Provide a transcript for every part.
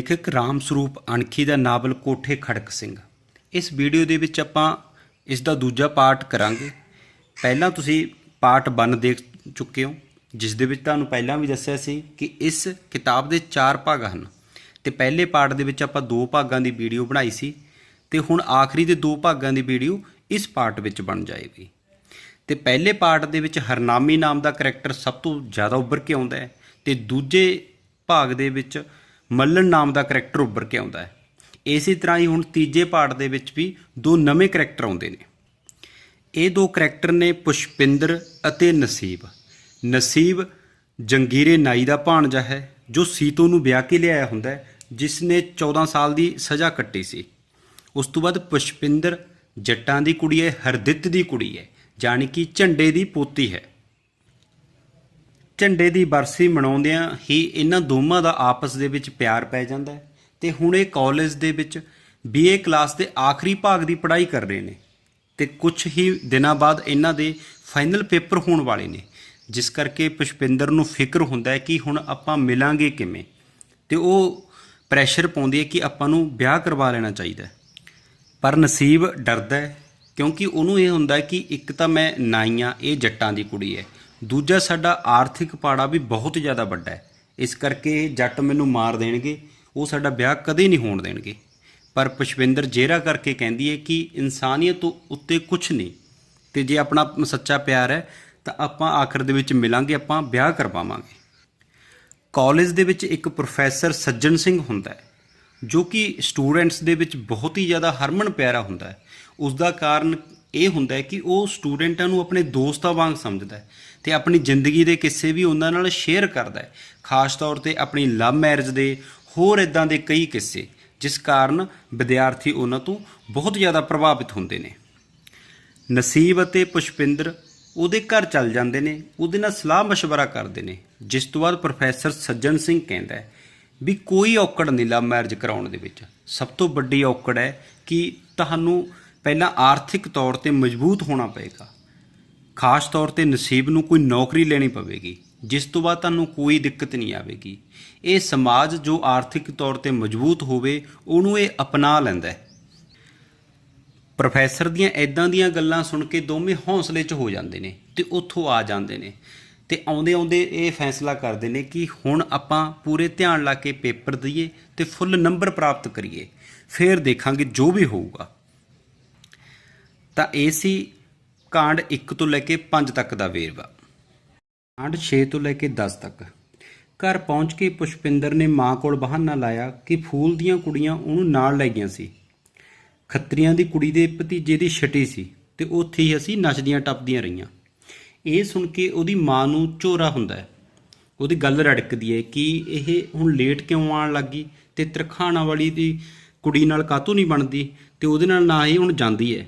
ਲੇਖਕ ਰਾਮ ਸਰੂਪ ਅਣਖੀ ਦਾ ਨਾਵਲ ਕੋਠੇ ਖੜਕ ਸਿੰਘ। ਇਸ ਵੀਡੀਓ ਦੇ ਵਿੱਚ ਆਪਾਂ ਇਸ ਦਾ ਦੂਜਾ ਪਾਰਟ ਕਰਾਂਗੇ। ਪਹਿਲਾਂ ਤੁਸੀਂ ਪਾਰਟ 1 ਦੇਖ ਚੁੱਕੇ ਹੋ, ਜਿਸ ਦੇ ਵਿੱਚ ਤੁਹਾਨੂੰ ਪਹਿਲਾਂ ਵੀ ਦੱਸਿਆ ਸੀ ਕਿ ਇਸ ਕਿਤਾਬ ਦੇ 4 ਭਾਗ ਹਨ ਤੇ ਪਹਿਲੇ ਪਾਰਟ ਦੇ ਵਿੱਚ ਆਪਾਂ 2 ਭਾਗਾਂ ਦੀ ਵੀਡੀਓ ਬਣਾਈ ਸੀ ਤੇ ਹੁਣ ਆਖਰੀ ਦੇ 2 ਭਾਗਾਂ ਦੀ ਵੀਡੀਓ ਇਸ ਪਾਰਟ ਵਿੱਚ ਬਣ ਜਾਏਗੀ। ਤੇ ਪਹਿਲੇ ਪਾਰਟ ਦੇ ਵਿੱਚ ਹਰਨਾਮੀ ਨਾਮ ਦਾ ਕਰੈਕਟਰ ਸਭ ਤੋਂ ਜ਼ਿਆਦਾ ਉੱਭਰ ਕੇ ਆਉਂਦਾ ਹੈ ਤੇ ਦੂਜੇ ਭਾਗ ਦੇ ਵਿੱਚ ਮੱਲਣ ਨਾਮ ਦਾ ਕਰੈਕਟਰ ਉੱਭਰ ਕੇ ਆਉਂਦਾ ਹੈ। ਇਸੇ ਤਰ੍ਹਾਂ ਹੀ ਹੁਣ ਤੀਜੇ ਪਾਰਟ ਦੇ ਵਿੱਚ ਵੀ 2 ਨਵੇਂ ਕਰੈਕਟਰ ਆਉਂਦੇ ਨੇ। ਇਹ 2 ਕਰੈਕਟਰ ਨੇ ਪੁਸ਼ਪਿੰਦਰ ਅਤੇ ਨਸੀਬ। ਨਸੀਬ ਜੰਗੀਰੇ ਨਾਈ ਦਾ ਭਾਣਜਾ ਹੈ ਜੋ ਸੀਤੋ ਨੂੰ ਵਿਆਹ ਕੇ ਲਿਆਇਆ ਹੁੰਦਾ ਹੈ, ਜਿਸ ਨੇ 14 ਸਾਲ ਦੀ ਸਜ਼ਾ ਕੱਟੀ ਸੀ। ਉਸ ਤੋਂ ਬਾਅਦ ਪੁਸ਼ਪਿੰਦਰ ਜੱਟਾਂ ਦੀ ਕੁੜੀ ਹੈ, ਹਰਦਿੱਤ ਦੀ ਕੁੜੀ ਹੈ, ਜਾਣੀ ਕਿ ਝੰਡੇ ਦੀ ਪੋਤੀ ਹੈ। ਝੰਡੇ ਦੀ ਬਰਸੀ ਮਨਾਉਂਦਿਆਂ ਹੀ ਇਹਨਾਂ ਦੋਵਾਂ ਦਾ ਆਪਸ ਦੇ ਵਿੱਚ ਪਿਆਰ ਪੈ ਜਾਂਦਾ ਹੈ ਤੇ ਹੁਣ ਇਹ ਕਾਲਜ ਦੇ ਵਿੱਚ BA ਕਲਾਸ ਦੇ ਆਖਰੀ ਭਾਗ ਦੀ ਪੜ੍ਹਾਈ ਕਰ ਰਹੇ ਨੇ ਤੇ ਕੁਝ ਹੀ ਦਿਨਾਂ ਬਾਅਦ ਇਹਨਾਂ ਦੇ ਫਾਈਨਲ ਪੇਪਰ ਹੋਣ ਵਾਲੇ ਨੇ, ਜਿਸ ਕਰਕੇ ਪੁਸ਼ਪਿੰਦਰ ਨੂੰ ਫਿਕਰ ਹੁੰਦਾ ਹੈ ਕਿ ਹੁਣ ਆਪਾਂ ਮਿਲਾਂਗੇ ਕਿਵੇਂ, ਤੇ ਉਹ ਪ੍ਰੈਸ਼ਰ ਪਾਉਂਦੀ ਹੈ ਕਿ ਆਪਾਂ ਨੂੰ ਵਿਆਹ ਕਰਵਾ ਲੈਣਾ ਚਾਹੀਦਾ। ਪਰ ਨਸੀਬ ਡਰਦਾ ਹੈ ਕਿਉਂਕਿ ਉਹਨੂੰ ਇਹ ਹੁੰਦਾ ਕਿ ਇੱਕ ਤਾਂ ਮੈਂ ਨਾਈ ਹਾਂ, ਇਹ ਜੱਟਾਂ ਦੀ ਕੁੜੀ ਹੈ, ਦੂਜਾ ਸਾਡਾ ਆਰਥਿਕ ਪਾੜਾ ਵੀ ਬਹੁਤ ਜ਼ਿਆਦਾ ਵੱਡਾ ਹੈ, ਇਸ ਕਰਕੇ ਜੱਟ ਮੈਨੂੰ ਮਾਰ ਦੇਣਗੇ, ਉਹ ਸਾਡਾ ਵਿਆਹ ਕਦੇ ਨਹੀਂ ਹੋਣ ਦੇਣਗੇ। ਪਰ ਪੁਸ਼ਪਿੰਦਰ ਜੇਰਾ ਕਰਕੇ ਕਹਿੰਦੀ ਹੈ ਕਿ ਇਨਸਾਨੀਅਤ ਤੋਂ ਉੱਤੇ ਕੁਝ ਨਹੀਂ, ਤੇ ਜੇ ਆਪਣਾ ਸੱਚਾ ਪਿਆਰ ਹੈ ਤਾਂ ਆਪਾਂ ਆਖਰ ਦੇ ਵਿੱਚ ਮਿਲਾਂਗੇ, ਆਪਾਂ ਵਿਆਹ ਕਰਵਾਵਾਂਗੇ। ਕਾਲਜ ਦੇ ਵਿੱਚ ਇੱਕ ਪ੍ਰੋਫੈਸਰ ਸੱਜਣ ਸਿੰਘ ਹੁੰਦਾ ਹੈ ਜੋ ਕਿ ਸਟੂਡੈਂਟਸ ਦੇ ਵਿੱਚ ਬਹੁਤ ਹੀ ਜ਼ਿਆਦਾ ਹਰਮਨ ਪਿਆਰਾ ਹੁੰਦਾ ਹੈ। ਉਸ ਦਾ ਕਾਰਨ ਇਹ ਹੁੰਦਾ ਹੈ ਕਿ ਉਹ ਸਟੂਡੈਂਟਾਂ ਨੂੰ ਆਪਣੇ ਦੋਸਤਾਂ ਵਾਂਗ ਸਮਝਦਾ ਹੈ ਤੇ ਆਪਣੀ ਜ਼ਿੰਦਗੀ ਦੇ ਕਿੱਸੇ ਵੀ ਉਹਨਾਂ ਨਾਲ ਸ਼ੇਅਰ ਕਰਦਾ ਹੈ, ਖਾਸ ਤੌਰ ਤੇ ਆਪਣੀ ਲਵ ਮੈਰਿਜ ਦੇ ਹੋਰ ਇਦਾਂ ਦੇ ਕਈ ਕਿੱਸੇ, ਜਿਸ ਕਾਰਨ ਵਿਦਿਆਰਥੀ ਉਹਨਾਂ ਤੋਂ ਬਹੁਤ ਜ਼ਿਆਦਾ ਪ੍ਰਭਾਵਿਤ ਹੁੰਦੇ ਨੇ। ਨਸੀਬ ਅਤੇ ਪੁਸ਼ਪਿੰਦਰ ਉਹਦੇ ਘਰ ਚੱਲ ਜਾਂਦੇ ਨੇ, ਉਹਦੇ ਨਾਲ ਸਲਾਹ ਮਸ਼ਵਰਾ ਕਰਦੇ ਨੇ, ਜਿਸ ਤੋਂ ਬਾਅਦ ਪ੍ਰੋਫੈਸਰ ਸੱਜਣ ਸਿੰਘ ਕਹਿੰਦਾ ਹੈ ਵੀ ਕੋਈ ਔਕੜ ਨਹੀਂ ਲਵ ਮੈਰਿਜ ਕਰਾਉਣ ਦੇ ਵਿੱਚ। ਸਭ ਤੋਂ ਵੱਡੀ ਔਕੜ ਹੈ ਕਿ ਤੁਹਾਨੂੰ ਪਹਿਲਾਂ ਆਰਥਿਕ ਤੌਰ ਤੇ ਮਜ਼ਬੂਤ ਹੋਣਾ ਪਏਗਾ, ਖਾਸ ਤੌਰ ਤੇ ਨਸੀਬ ਨੂੰ ਕੋਈ ਨੌਕਰੀ ਲੈਣੀ ਪਵੇਗੀ, ਜਿਸ ਤੋਂ ਬਾਅਦ ਤੁਹਾਨੂੰ ਕੋਈ ਦਿੱਕਤ ਨਹੀਂ ਆਵੇਗੀ। ਇਹ ਸਮਾਜ ਜੋ ਆਰਥਿਕ ਤੌਰ ਤੇ ਮਜ਼ਬੂਤ ਹੋਵੇ ਉਹਨੂੰ ਇਹ ਅਪਣਾ ਲੈਂਦਾ ਹੈ। ਪ੍ਰੋਫੈਸਰ ਦੀਆਂ ਇੱਦਾਂ ਦੀਆਂ ਗੱਲਾਂ ਸੁਣ ਕੇ ਦੋਵੇਂ ਹੌਸਲੇ 'ਚ ਹੋ ਜਾਂਦੇ ਨੇ ਤੇ ਉੱਥੋਂ ਆ ਜਾਂਦੇ ਨੇ ਤੇ ਆਉਂਦੇ ਆਉਂਦੇ ਇਹ ਫੈਸਲਾ ਕਰਦੇ ਨੇ ਕਿ ਹੁਣ ਆਪਾਂ ਪੂਰੇ ਧਿਆਨ ਲਾ ਕੇ ਪੇਪਰ ਦਈਏ ਤੇ ਫੁੱਲ ਨੰਬਰ ਪ੍ਰਾਪਤ ਕਰੀਏ, ਫਿਰ ਦੇਖਾਂਗੇ ਜੋ ਵੀ ਹੋਊਗਾ। ਤਾਂ ਇਹ ਸੀ ਕਾਂਡ 1 ਤੋਂ ਲੈ ਕੇ 5 ਤੱਕ ਦਾ ਵੇਰਵਾ। ਕਾਂਡ 6 ਤੋਂ ਲੈ ਕੇ 10 ਤੱਕ। ਘਰ ਪਹੁੰਚ ਕੇ ਪੁਸ਼ਪਿੰਦਰ ਨੇ ਮਾਂ ਕੋਲ ਬਹਾਨਾ ਲਾਇਆ ਕਿ ਫੂਲ ਦੀਆਂ ਕੁੜੀਆਂ ਉਹਨੂੰ ਨਾਲ ਲੈ ਗਈਆਂ ਸੀ। ਖੱਤਰੀਆਂ ਦੀ ਕੁੜੀ ਦੇ ਭਤੀਜੇ ਦੀ ਛਟੀ ਸੀ ਤੇ ਉੱਥੇ ਹੀ ਅਸੀਂ ਨੱਚਦੀਆਂ ਟੱਪਦੀਆਂ ਰਹੀਆਂ। ਇਹ ਸੁਣ ਕੇ ਉਹਦੀ ਮਾਂ ਨੂੰ ਝੋਰਾ ਹੁੰਦਾ ਹੈ, ਉਹਦੀ ਗੱਲ ਰੜਕਦੀ ਹੈ ਕਿ ਇਹ ਹੁਣ ਲੇਟ ਕਿਉਂ ਆਉਣ ਲੱਗੀ ਤੇ ਤਰਖਾਣਾ ਵਾਲੀ ਦੀ ਕੁੜੀ ਨਾਲ ਕਾਹਤੋਂ ਨਹੀਂ ਬਣਦੀ ਤੇ ਉਹਦੇ ਨਾਲ ਨਾ ਹੀ ਹੁਣ ਜਾਂਦੀ ਹੈ।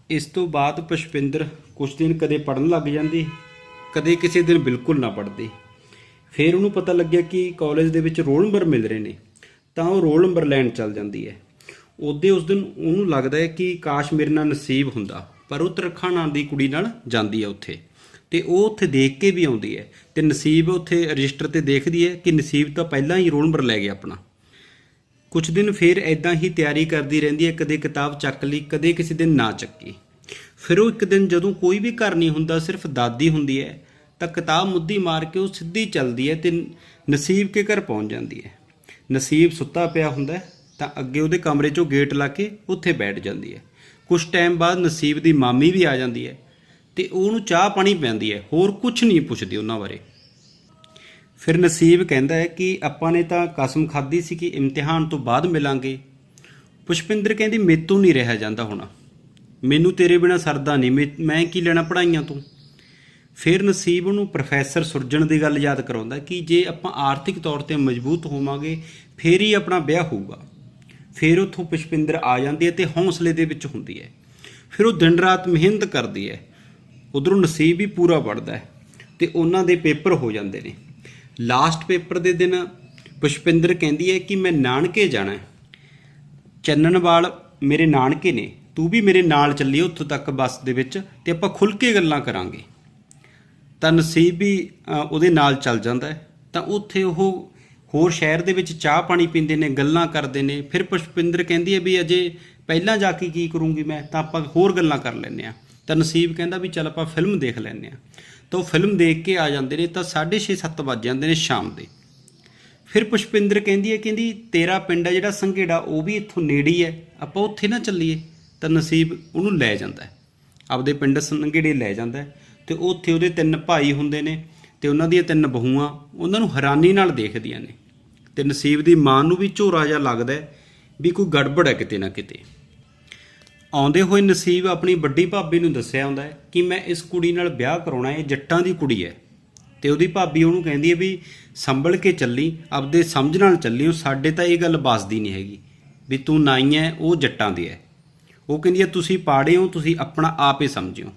ਇਸ ਤੋਂ ਬਾਅਦ ਪੁਸ਼ਪਿੰਦਰ ਕੁਝ ਦਿਨ ਕਦੇ ਪੜ੍ਹਨ ਲੱਗ ਜਾਂਦੀ, ਕਦੇ ਕਿਸੇ ਦਿਨ ਬਿਲਕੁਲ ਨਾ ਪੜ੍ਹਦੀ। ਫਿਰ ਉਹਨੂੰ ਪਤਾ ਲੱਗਿਆ ਕਿ ਕਾਲਜ ਦੇ ਵਿੱਚ ਰੋਲ ਨੰਬਰ ਮਿਲ ਰਹੇ ਨੇ ਤਾਂ ਉਹ ਰੋਲ ਨੰਬਰ ਲੈਣ ਚੱਲ ਜਾਂਦੀ ਹੈ। ਉਸ ਦਿਨ ਉਹਨੂੰ ਲੱਗਦਾ ਹੈ ਕਿ ਕਾਸ਼ ਮੇਰੇ ਨਾਲ ਨਸੀਬ ਹੁੰਦਾ, ਪਰ ਉਹ ਤਰਖਾਣਾ ਦੀ ਕੁੜੀ ਨਾਲ ਜਾਂਦੀ ਹੈ ਉੱਥੇ, ਤੇ ਉਹ ਉੱਥੇ ਦੇਖ ਕੇ ਵੀ ਆਉਂਦੀ ਹੈ ਤੇ ਨਸੀਬ ਉੱਥੇ ਰਜਿਸਟਰ ਤੇ ਦੇਖਦੀ ਹੈ ਕਿ ਨਸੀਬ ਤਾਂ ਪਹਿਲਾਂ ਹੀ ਰੋਲ ਨੰਬਰ ਲੈ ਗਿਆ ਆਪਣਾ। ਕੁਝ ਦਿਨ ਫਿਰ ਇੱਦਾਂ ਹੀ ਤਿਆਰੀ ਕਰਦੀ ਰਹਿੰਦੀ ਹੈ, ਕਦੇ ਕਿਤਾਬ ਚੱਕ ਲਈ, ਕਦੇ ਕਿਸੇ ਦਿਨ ਨਾ ਚੱਕੀ। ਫਿਰ ਉਹ ਇੱਕ ਦਿਨ ਜਦੋਂ ਕੋਈ ਵੀ ਘਰ ਨਹੀਂ ਹੁੰਦਾ, ਸਿਰਫ ਦਾਦੀ ਹੁੰਦੀ ਹੈ, ਤਾਂ ਕਿਤਾਬ ਮੁੱਦੀ ਮਾਰ ਕੇ ਉਹ ਸਿੱਧੀ ਚੱਲਦੀ ਹੈ ਤੇ ਨਸੀਬ ਕੇ ਘਰ ਪਹੁੰਚ ਜਾਂਦੀ ਹੈ। ਨਸੀਬ ਸੁੱਤਾ ਪਿਆ ਹੁੰਦਾ ਤਾਂ ਅੱਗੇ ਉਹਦੇ ਕਮਰੇ 'ਚੋਂ ਗੇਟ ਲਾ ਕੇ ਉੱਥੇ ਬੈਠ ਜਾਂਦੀ ਹੈ। ਕੁਝ ਟਾਈਮ ਬਾਅਦ ਨਸੀਬ ਦੀ ਮਾਮੀ ਵੀ ਆ ਜਾਂਦੀ ਹੈ ਤੇ ਉਹਨੂੰ ਚਾਹ ਪਾਣੀ ਪਿਆਉਂਦੀ ਹੈ, ਹੋਰ ਕੁਝ ਨਹੀਂ ਪੁੱਛਦੀ ਉਹਨਾਂ ਬਾਰੇ। ਫਿਰ ਨਸੀਬ ਕਹਿੰਦਾ ਹੈ ਕਿ ਆਪਾਂ ਨੇ ਤਾਂ ਕਸਮ ਖਾਧੀ ਸੀ ਕਿ ਇਮਤਿਹਾਨ ਤੋਂ ਬਾਅਦ ਮਿਲਾਂਗੇ। ਪੁਸ਼ਪਿੰਦਰ ਕਹਿੰਦੀ ਮੇਤੋਂ ਨਹੀਂ ਰਿਹਾ ਜਾਂਦਾ ਹੁਣ, ਮੈਨੂੰ ਤੇਰੇ ਬਿਨਾਂ ਸਰਦਾ ਨਹੀਂ, ਮੈਂ ਕੀ ਲੈਣਾ ਪੜ੍ਹਾਈਆਂ ਤੋਂ। ਫਿਰ ਨਸੀਬ ਉਹਨੂੰ ਪ੍ਰੋਫੈਸਰ ਸੁਰਜਣ ਦੀ ਗੱਲ ਯਾਦ ਕਰਾਉਂਦਾ ਕਿ ਜੇ ਆਪਾਂ ਆਰਥਿਕ ਤੌਰ ਤੇ ਮਜ਼ਬੂਤ ਹੋਵਾਂਗੇ ਫਿਰ ਹੀ ਆਪਣਾ ਵਿਆਹ ਹੋਊਗਾ। ਫਿਰ ਉੱਥੋਂ ਪੁਸ਼ਪਿੰਦਰ ਆ ਜਾਂਦੀ ਹੈ ਤੇ ਹੌਸਲੇ ਦੇ ਵਿੱਚ ਹੁੰਦੀ ਹੈ। ਫਿਰ ਉਹ ਦਿਨ ਰਾਤ ਮਿਹਨਤ ਕਰਦੀ ਹੈ। ਉੱਧਰੋਂ ਨਸੀਬ ਵੀ ਪੂਰਾ ਪੜ੍ਹਦਾ ਹੈ ਤੇ ਉਹਨਾਂ ਦੇ ਪੇਪਰ ਹੋ ਜਾਂਦੇ ਨੇ। ਲਾਸਟ ਪੇਪਰ ਦੇ ਦਿਨ ਪੁਸ਼ਪਿੰਦਰ ਕਹਿੰਦੀ ਹੈ ਕਿ ਮੈਂ ਨਾਨਕੇ ਜਾਣਾ, ਚੰਨਣਵਾਲ ਮੇਰੇ ਨਾਨਕੇ ਨੇ, ਤੂੰ ਵੀ ਮੇਰੇ ਨਾਲ ਚੱਲੀ ਉੱਥੋਂ ਤੱਕ ਬੱਸ ਦੇ ਵਿੱਚ ਤੇ ਆਪਾਂ ਖੁੱਲ੍ਹ ਕੇ ਗੱਲਾਂ ਕਰਾਂਗੇ। ਤਾਂ ਨਸੀਬ ਵੀ ਉਹਦੇ ਨਾਲ ਚੱਲ ਜਾਂਦਾ ਹੈ। ਤਾਂ ਉੱਥੇ ਉਹ ਹੋਰ ਸ਼ਹਿਰ ਦੇ ਵਿੱਚ ਚਾਹ ਪਾਣੀ ਪੀਂਦੇ ਨੇ, ਗੱਲਾਂ ਕਰਦੇ ਨੇ। ਫਿਰ ਪੁਸ਼ਪਿੰਦਰ ਕਹਿੰਦੀ ਹੈ ਵੀ ਅਜੇ ਪਹਿਲਾਂ ਜਾ ਕੇ ਕੀ ਕਰੂੰਗੀ ਮੈਂ, ਤਾਂ ਆਪਾਂ ਹੋਰ ਗੱਲਾਂ ਕਰ ਲੈਂਦੇ ਹਾਂ। ਤਾਂ ਨਸੀਬ ਕਹਿੰਦਾ ਵੀ ਚੱਲ ਆਪਾਂ ਫਿਲਮ ਦੇਖ ਲੈਂਦੇ ਹਾਂ। ਤਾਂ ਉਹ ਫਿਲਮ ਦੇਖ ਕੇ ਆ ਜਾਂਦੇ ਨੇ, ਤਾਂ 6:30 7 ਵੱਜ ਜਾਂਦੇ ਨੇ ਸ਼ਾਮ ਦੇ। ਫਿਰ ਪੁਸ਼ਪਿੰਦਰ ਕਹਿੰਦੀ ਤੇਰਾ ਪਿੰਡ ਹੈ ਜਿਹੜਾ ਸੰਘੇੜਾ, ਉਹ ਵੀ ਇੱਥੋਂ ਨੇੜੇ ਹੀ ਹੈ, ਆਪਾਂ ਉੱਥੇ ਨਾ ਚੱਲੀਏ। ਤਾਂ ਨਸੀਬ ਉਹਨੂੰ ਲੈ ਜਾਂਦਾ ਹੈ, ਆਪਦੇ ਪਿੰਡ ਸੰਘੇੜੇ ਲੈ ਜਾਂਦਾ ਹੈ। ਅਤੇ ਉੱਥੇ ਉਹਦੇ 3 ਭਾਈ ਹੁੰਦੇ ਨੇ ਅਤੇ ਉਹਨਾਂ ਦੀਆਂ 3 ਬਹੂਆਂ ਉਹਨਾਂ ਨੂੰ ਹੈਰਾਨੀ ਨਾਲ ਦੇਖਦੀਆਂ ਨੇ। ਅਤੇ ਨਸੀਬ ਦੀ ਮਾਂ ਨੂੰ ਵੀ ਝੋਰਾ ਜਿਹਾ ਲੱਗਦਾ ਵੀ ਕੋਈ ਗੜਬੜ ਹੈ ਕਿਤੇ ਨਾ ਕਿਤੇ। ਆਉਂਦੇ ਹੋਏ ਨਸੀਬ ਆਪਣੀ ਵੱਡੀ ਭਾਬੀ ਨੂੰ ਦੱਸਿਆ ਹੁੰਦਾ ਕਿ ਮੈਂ ਇਸ ਕੁੜੀ ਨਾਲ ਵਿਆਹ ਕਰਾਉਣਾ, ਇਹ ਜੱਟਾਂ ਦੀ ਕੁੜੀ ਹੈ। ਅਤੇ ਉਹਦੀ ਭਾਬੀ ਉਹਨੂੰ ਕਹਿੰਦੀ ਹੈ ਵੀ ਸੰਭਲ ਕੇ ਚੱਲੀ, ਆਪਦੇ ਸਮਝ ਨਾਲ ਚੱਲੀ, ਸਾਡੇ ਤਾਂ ਇਹ ਗੱਲ ਵੱਸਦੀ ਨਹੀਂ ਹੈਗੀ ਵੀ ਤੂੰ ਨਾਈ ਹੈ, ਉਹ ਜੱਟਾਂ ਦੀ ਹੈ। ਉਹ ਕਹਿੰਦੀ ਹੈ ਤੁਸੀਂ ਪਾੜੇ ਹੋ, ਤੁਸੀਂ ਆਪਣਾ ਆਪ ਹੀ ਸਮਝਿਓ।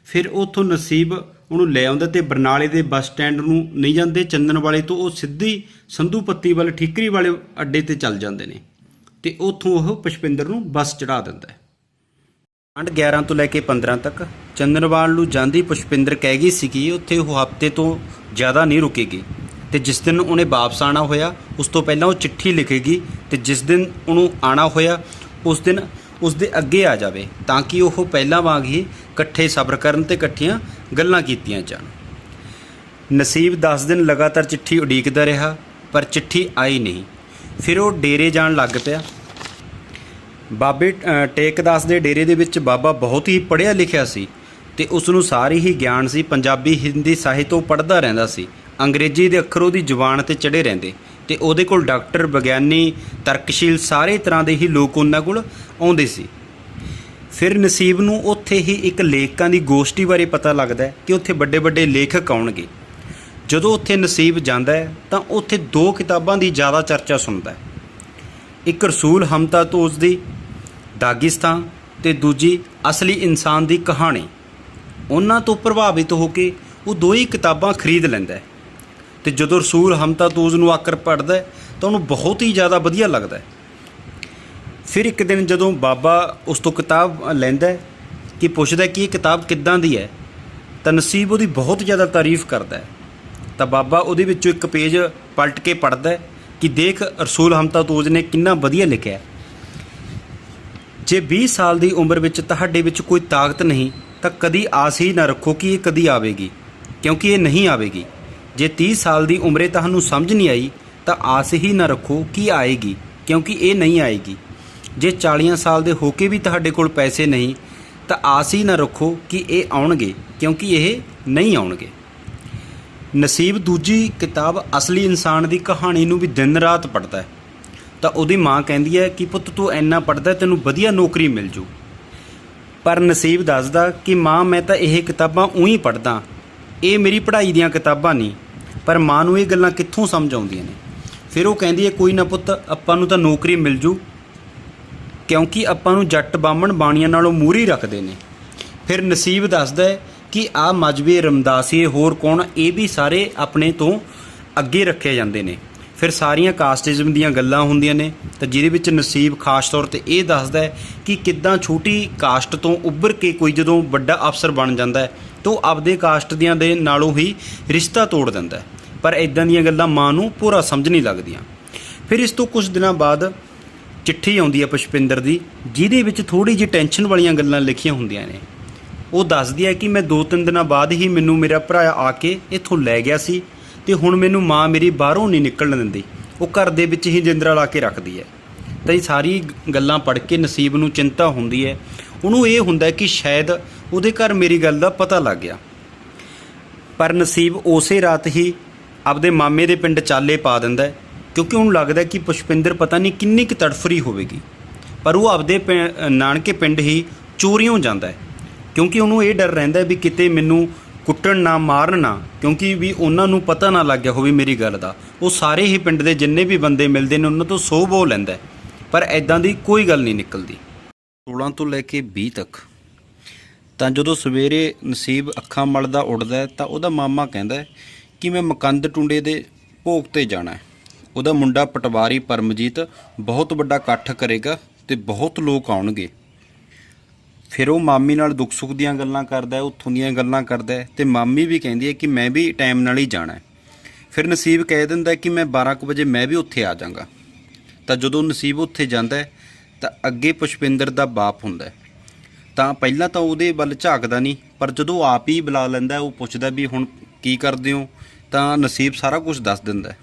ਫਿਰ ਉੱਥੋਂ ਨਸੀਬ ਉਹਨੂੰ ਲੈ ਆਉਂਦਾ ਅਤੇ ਬਰਨਾਲੇ ਦੇ ਬੱਸ ਸਟੈਂਡ ਨੂੰ ਨਹੀਂ ਜਾਂਦੇ, ਚੰਦਨ ਵਾਲੇ ਤੋਂ ਉਹ ਸਿੱਧੀ ਸੰਧੂ ਪੱਤੀ ਵੱਲ ਠੀਕਰੀ ਵਾਲੇ ਅੱਡੇ 'ਤੇ ਚੱਲ ਜਾਂਦੇ ਨੇ। ਅਤੇ ਉੱਥੋਂ ਉਹ ਪੁਸ਼ਪਿੰਦਰ ਨੂੰ ਬੱਸ ਚੜ੍ਹਾ ਦਿੰਦਾ ਹੈ। 11 ਤੋਂ ਲੈ ਕੇ 15 ਤੱਕ ਚੰਦਨਵਾਲ ਨੂੰ ਜਾਂਦੀ ਪੁਸ਼ਪਿੰਦਰ ਕਹਿ ਗਈ ਸੀ ਕਿ ਉੱਥੇ ਉਹ ਹਫ਼ਤੇ ਤੋਂ ਜ਼ਿਆਦਾ ਨਹੀਂ ਰੁਕੇਗੀ, ਅਤੇ ਜਿਸ ਦਿਨ ਉਹਨੇ ਵਾਪਸ ਆਉਣਾ ਹੋਇਆ ਉਸ ਤੋਂ ਪਹਿਲਾਂ ਉਹ ਚਿੱਠੀ ਲਿਖੇਗੀ, ਅਤੇ ਜਿਸ ਦਿਨ ਉਹਨੂੰ ਆਉਣਾ ਹੋਇਆ ਉਸ ਦਿਨ ਉਸ ਦੇ ਅੱਗੇ ਆ ਜਾਵੇ, ਤਾਂ ਕਿ ਉਹ ਪਹਿਲਾਂ ਵਾਂਗ ਹੀ ਇਕੱਠੇ ਸਫ਼ਰ ਕਰਨ ਅਤੇ ਇਕੱਠੀਆਂ ਗੱਲਾਂ ਕੀਤੀਆਂ ਜਾਣ। ਨਸੀਬ 10 ਦਿਨ ਲਗਾਤਾਰ ਚਿੱਠੀ ਉਡੀਕਦਾ ਰਿਹਾ, ਪਰ ਚਿੱਠੀ ਆਈ ਨਹੀਂ। ਫਿਰ ਉਹ ਡੇਰੇ ਜਾਣ ਲੱਗ ਪਿਆ। ਬਾਬੇ ਟੇਕਦਾਸ ਦੇ ਡੇਰੇ ਦੇ ਵਿੱਚ ਬਾਬਾ ਬਹੁਤ ਹੀ ਪੜ੍ਹਿਆ ਲਿਖਿਆ ਸੀ ਅਤੇ ਉਸ ਨੂੰ ਸਾਰੀ ਹੀ ਗਿਆਨ ਸੀ। ਪੰਜਾਬੀ ਹਿੰਦੀ ਸਾਹਿਤ ਉਹ ਪੜ੍ਹਦਾ ਰਹਿੰਦਾ ਸੀ। ਅੰਗਰੇਜ਼ੀ ਦੇ ਅੱਖਰ ਉਹਦੀ ਜ਼ੁਬਾਨ 'ਤੇ ਚੜ੍ਹੇ ਰਹਿੰਦੇ, ਅਤੇ ਉਹਦੇ ਕੋਲ ਡਾਕਟਰ, ਵਿਗਿਆਨੀ, ਤਰਕਸ਼ੀਲ ਸਾਰੇ ਤਰ੍ਹਾਂ ਦੇ ਹੀ ਲੋਕ ਉਹਨਾਂ ਕੋਲ ਆਉਂਦੇ ਸੀ। ਫਿਰ ਨਸੀਬ ਨੂੰ ਉੱਥੇ ਹੀ ਇੱਕ ਲੇਖਕਾਂ ਦੀ ਗੋਸ਼ਟੀ ਬਾਰੇ ਪਤਾ ਲੱਗਦਾ ਕਿ ਉੱਥੇ ਵੱਡੇ ਵੱਡੇ ਲੇਖਕ ਆਉਣਗੇ। ਜਦੋਂ ਉੱਥੇ ਨਸੀਬ ਜਾਂਦਾ ਹੈ ਤਾਂ ਉੱਥੇ 2 ਕਿਤਾਬਾਂ ਦੀ ਜ਼ਿਆਦਾ ਚਰਚਾ ਸੁਣਦਾ ਹੈ। ਇੱਕ ਰਸੂਲ ਹਮਤਾਤੂਜ਼ ਦੀ ਦਾਗਿਸਤਾਨ ਅਤੇ ਦੂਜੀ ਅਸਲੀ ਇਨਸਾਨ ਦੀ ਕਹਾਣੀ। ਉਹਨਾਂ ਤੋਂ ਪ੍ਰਭਾਵਿਤ ਹੋ ਕੇ ਉਹ 2 ਹੀ ਕਿਤਾਬਾਂ ਖਰੀਦ ਲੈਂਦਾ ਹੈ। ਅਤੇ ਜਦੋਂ ਰਸੂਲ ਹਮਤਾਤੂਜ਼ ਨੂੰ ਆਕਰ ਪੜ੍ਹਦਾ ਤਾਂ ਉਹਨੂੰ ਬਹੁਤ ਹੀ ਜ਼ਿਆਦਾ ਵਧੀਆ ਲੱਗਦਾ ਹੈ। ਫਿਰ ਇੱਕ ਦਿਨ ਜਦੋਂ ਬਾਬਾ ਉਸ ਤੋਂ ਕਿਤਾਬ ਲੈਂਦਾ ਕਿ ਪੁੱਛਦਾ ਕਿ ਇਹ ਕਿਤਾਬ ਕਿੱਦਾਂ ਦੀ ਹੈ, ਤਾਂ ਨਸੀਬ ਉਹਦੀ ਬਹੁਤ ਜ਼ਿਆਦਾ ਤਾਰੀਫ ਕਰਦਾ ਹੈ। ਤਾਂ ਬਾਬਾ ਉਹਦੇ ਵਿੱਚੋਂ ਇੱਕ ਪੇਜ ਪਲਟ ਕੇ ਪੜ੍ਹਦਾ ਕਿ ਦੇਖ ਰਸੂਲ ਹਮਤਾਤੂਜ਼ ਨੇ ਕਿੰਨਾ ਵਧੀਆ ਲਿਖਿਆ। ਜੇ 20 ਸਾਲ ਦੀ ਉਮਰ ਵਿੱਚ ਤੁਹਾਡੇ ਵਿੱਚ ਕੋਈ ਤਾਕਤ ਨਹੀਂ ਤਾਂ ਕਦੀ ਆਸ ਹੀ ਨਾ ਰੱਖੋ ਕਿ ਇਹ ਕਦੀ ਆਵੇਗੀ, ਕਿਉਂਕਿ ਇਹ ਨਹੀਂ ਆਵੇਗੀ। ਜੇ 30 ਸਾਲ ਦੀ ਉਮਰੇ ਤੁਹਾਨੂੰ ਸਮਝ ਨਹੀਂ ਆਈ ਤਾਂ ਆਸ ਹੀ ਨਾ ਰੱਖੋ ਕਿ ਆਏਗੀ, ਕਿਉਂਕਿ ਇਹ ਨਹੀਂ ਆਏਗੀ। ਜੇ 40 ਸਾਲ ਦੇ ਹੋ ਕੇ ਵੀ ਤੁਹਾਡੇ ਕੋਲ ਪੈਸੇ ਨਹੀਂ ਤਾਂ ਆਸ ਹੀ ਨਾ ਰੱਖੋ ਕਿ ਇਹ ਆਉਣਗੇ, ਕਿਉਂਕਿ ਇਹ ਨਹੀਂ ਆਉਣਗੇ। ਨਸੀਬ ਦੂਜੀ ਕਿਤਾਬ ਅਸਲੀ ਇਨਸਾਨ ਦੀ ਕਹਾਣੀ ਨੂੰ ਵੀ ਦਿਨ ਰਾਤ ਪੜ੍ਹਦਾ ਹੈ। ਤਾਂ ਉਹਦੀ ਮਾਂ ਕਹਿੰਦੀ ਹੈ ਕਿ ਪੁੱਤ ਤੂੰ ਇੰਨਾ ਪੜ੍ਹਦਾ ਤੈਨੂੰ ਵਧੀਆ ਨੌਕਰੀ ਮਿਲ ਜੂ। ਪਰ ਨਸੀਬ ਦੱਸਦਾ ਕਿ ਮਾਂ ਮੈਂ ਤਾਂ ਇਹ ਕਿਤਾਬਾਂ ਊਂ ਪੜ੍ਹਦਾ, ਇਹ ਮੇਰੀ ਪੜ੍ਹਾਈ ਦੀਆਂ ਕਿਤਾਬਾਂ ਨਹੀਂ। ਪਰ ਮਾਂ ਨੂੰ ਇਹ ਗੱਲਾਂ ਕਿੱਥੋਂ ਸਮਝ ਆਉਂਦੀਆਂ ਨੇ। ਫਿਰ ਉਹ ਕਹਿੰਦੀ ਹੈ ਕੋਈ ਨਾ ਪੁੱਤ, ਆਪਾਂ ਨੂੰ ਤਾਂ ਨੌਕਰੀ ਮਿਲ ਜੂ, ਕਿਉਂਕਿ ਆਪਾਂ ਨੂੰ ਜੱਟ ਬਾਹਮਣ ਬਾਣੀਆਂ ਨਾਲੋਂ ਮੂਹਰੇ ਰੱਖਦੇ ਨੇ। ਫਿਰ ਨਸੀਬ ਦੱਸਦਾ ਹੈ ਕਿ ਆਹ ਮਜ਼੍ਹਬੀ, ਰਮਦਾਸੀਏ, ਹੋਰ ਕੌਣ, ਇਹ ਵੀ ਸਾਰੇ ਆਪਣੇ ਤੋਂ ਅੱਗੇ ਰੱਖੇ ਜਾਂਦੇ ਨੇ। ਫਿਰ ਸਾਰੀਆਂ ਕਾਸਟਿਜ਼ਮ ਦੀਆਂ ਗੱਲਾਂ ਹੁੰਦੀਆਂ ਨੇ, ਤਾਂ ਜਿਹਦੇ ਵਿੱਚ ਨਸੀਬ ਖਾਸ ਤੌਰ 'ਤੇ ਇਹ ਦੱਸਦਾ ਹੈ ਕਿ ਕਿੱਦਾਂ ਛੋਟੀ ਕਾਸਟ ਤੋਂ ਉੱਭਰ ਕੇ ਕੋਈ ਜਦੋਂ ਵੱਡਾ ਅਫਸਰ ਬਣ ਜਾਂਦਾ ਹੈ ਤਾਂ ਉਹ ਆਪਦੇ ਕਾਸਟ ਦੀਆਂ ਦੇ ਨਾਲੋਂ ਹੀ ਰਿਸ਼ਤਾ ਤੋੜ ਦਿੰਦਾ ਹੈ। ਪਰ ਇੱਦਾਂ ਦੀਆਂ ਗੱਲਾਂ ਮਾਂ ਨੂੰ ਪੂਰਾ ਸਮਝ ਨਹੀਂ ਲੱਗਦੀਆਂ। ਫਿਰ ਇਸ ਤੋਂ ਕੁਝ ਦਿਨਾਂ ਬਾਅਦ ਚਿੱਠੀ ਆਉਂਦੀ ਹੈ ਪੁਸ਼ਪਿੰਦਰ ਦੀ, ਜਿਹਦੇ ਵਿੱਚ ਥੋੜ੍ਹੀ ਜਿਹੀ ਟੈਨਸ਼ਨ ਵਾਲੀਆਂ ਗੱਲਾਂ ਲਿਖੀਆਂ ਹੁੰਦੀਆਂ ਨੇ। ਉਹ ਦੱਸਦੀ ਹੈ ਕਿ ਮੈਂ 2-3 ਦਿਨਾਂ ਬਾਅਦ ਹੀ ਮੈਨੂੰ ਮੇਰਾ ਭਰਾ ਆ ਕੇ ਇੱਥੋਂ ਲੈ ਗਿਆ ਸੀ, ਅਤੇ ਹੁਣ ਮੈਨੂੰ ਮਾਂ ਮੇਰੀ ਬਾਹਰੋਂ ਨਹੀਂ ਨਿਕਲਣ ਦਿੰਦੀ, ਉਹ ਘਰ ਦੇ ਵਿੱਚ ਹੀ ਜਿੰਦਰਾ ਲਾ ਕੇ ਰੱਖਦੀ ਹੈ। ਤਾਂ ਇਹ ਸਾਰੀ ਗੱਲਾਂ ਪੜ੍ਹ ਕੇ ਨਸੀਬ ਨੂੰ ਚਿੰਤਾ ਹੁੰਦੀ ਹੈ। ਉਹਨੂੰ ਇਹ ਹੁੰਦਾ ਕਿ ਸ਼ਾਇਦ ਉਹਦੇ ਘਰ ਮੇਰੀ ਗੱਲ ਦਾ ਪਤਾ ਲੱਗ ਗਿਆ। ਪਰ ਨਸੀਬ ਉਸੇ ਰਾਤ ਹੀ ਆਪਦੇ ਮਾਮੇ ਦੇ ਪਿੰਡ ਚਾਲੇ ਪਾ ਦਿੰਦਾ, ਕਿਉਂਕਿ ਉਹਨੂੰ ਲੱਗਦਾ ਕਿ ਪੁਸ਼ਪਿੰਦਰ ਪਤਾ ਨਹੀਂ ਕਿੰਨੀ ਕੁ ਤੜਫਰੀ ਹੋਵੇਗੀ। ਪਰ ਉਹ ਆਪਦੇ ਨਾਨਕੇ ਪਿੰਡ ਹੀ ਚੋਰੀਓਂ ਜਾਂਦਾ ਹੈ, ਕਿਉਂਕਿ ਉਹਨੂੰ ਇਹ ਡਰ ਰਹਿੰਦਾ ਵੀ ਕਿਤੇ ਮੈਨੂੰ ਕੁੱਟਣ ਨਾ, ਮਾਰਨ ਨਾ, ਕਿਉਂਕਿ ਵੀ ਉਹਨਾਂ ਨੂੰ ਪਤਾ ਨਾ ਲੱਗ ਗਿਆ ਹੋਵੇ ਮੇਰੀ ਗੱਲ ਦਾ। ਉਹ ਸਾਰੇ ਹੀ ਪਿੰਡ ਦੇ ਜਿੰਨੇ ਵੀ ਬੰਦੇ ਮਿਲਦੇ ਨੇ ਉਹਨਾਂ ਤੋਂ 100 ਬੋਲ ਲੈਂਦਾ, ਪਰ ਐਦਾਂ ਦੀ ਕੋਈ ਗੱਲ ਨਹੀਂ ਨਿਕਲਦੀ। 16 ਤੋਂ ਲੈ ਕੇ 20 ਤੱਕ ਤਾਂ ਜਦੋਂ ਸਵੇਰੇ ਨਸੀਬ ਅੱਖਾਂ ਮਲਦਾ ਉੱਠਦਾ ਤਾਂ ਉਹਦਾ ਮਾਮਾ ਕਹਿੰਦਾ ਕਿ ਮੈਂ ਮਕੰਦ ਟੁੰਡੇ ਦੇ ਭੋਗ 'ਤੇ ਜਾਣਾ। ਉਹਦਾ ਮੁੰਡਾ ਪਟਵਾਰੀ ਪਰਮਜੀਤ ਬਹੁਤ ਵੱਡਾ ਇਕੱਠ ਕਰੇਗਾ ਅਤੇ ਬਹੁਤ ਲੋਕ ਆਉਣਗੇ। ਫਿਰ ਉਹ ਮਾਮੀ ਨਾਲ ਦੁੱਖ ਸੁੱਖ ਦੀਆਂ ਗੱਲਾਂ ਕਰਦਾ, ਉੱਥੋਂ ਦੀਆਂ ਗੱਲਾਂ ਕਰਦਾ, ਅਤੇ ਮਾਮੀ ਵੀ ਕਹਿੰਦੀ ਹੈ ਕਿ ਮੈਂ ਵੀ ਟਾਈਮ ਨਾਲ ਹੀ ਜਾਣਾ। ਫਿਰ ਨਸੀਬ ਕਹਿ ਦਿੰਦਾ ਕਿ ਮੈਂ 12 ਕੁ ਵਜੇ ਮੈਂ ਵੀ ਉੱਥੇ ਆ ਜਾਵਾਂਗਾ। ਤਾਂ ਜਦੋਂ ਨਸੀਬ ਉੱਥੇ ਜਾਂਦਾ ਹੈ ਤਾਂ ਅੱਗੇ ਪੁਸ਼ਪਿੰਦਰ ਦਾ ਬਾਪ ਹੁੰਦਾ ਹੈ। ਤਾਂ ਪਹਿਲਾਂ ਤਾਂ ਉਹਦੇ ਵੱਲ ਝਾਕਦਾ ਨਹੀਂ, ਪਰ ਜਦੋਂ ਆਪ ਹੀ ਬੁਲਾ ਲੈਂਦਾ ਉਹ ਪੁੱਛਦਾ ਵੀ ਹੁਣ ਕੀ ਕਰਦੇ ਹੋ, ਤਾਂ ਨਸੀਬ ਸਾਰਾ ਕੁਝ ਦੱਸ ਦਿੰਦਾ ਹੈ।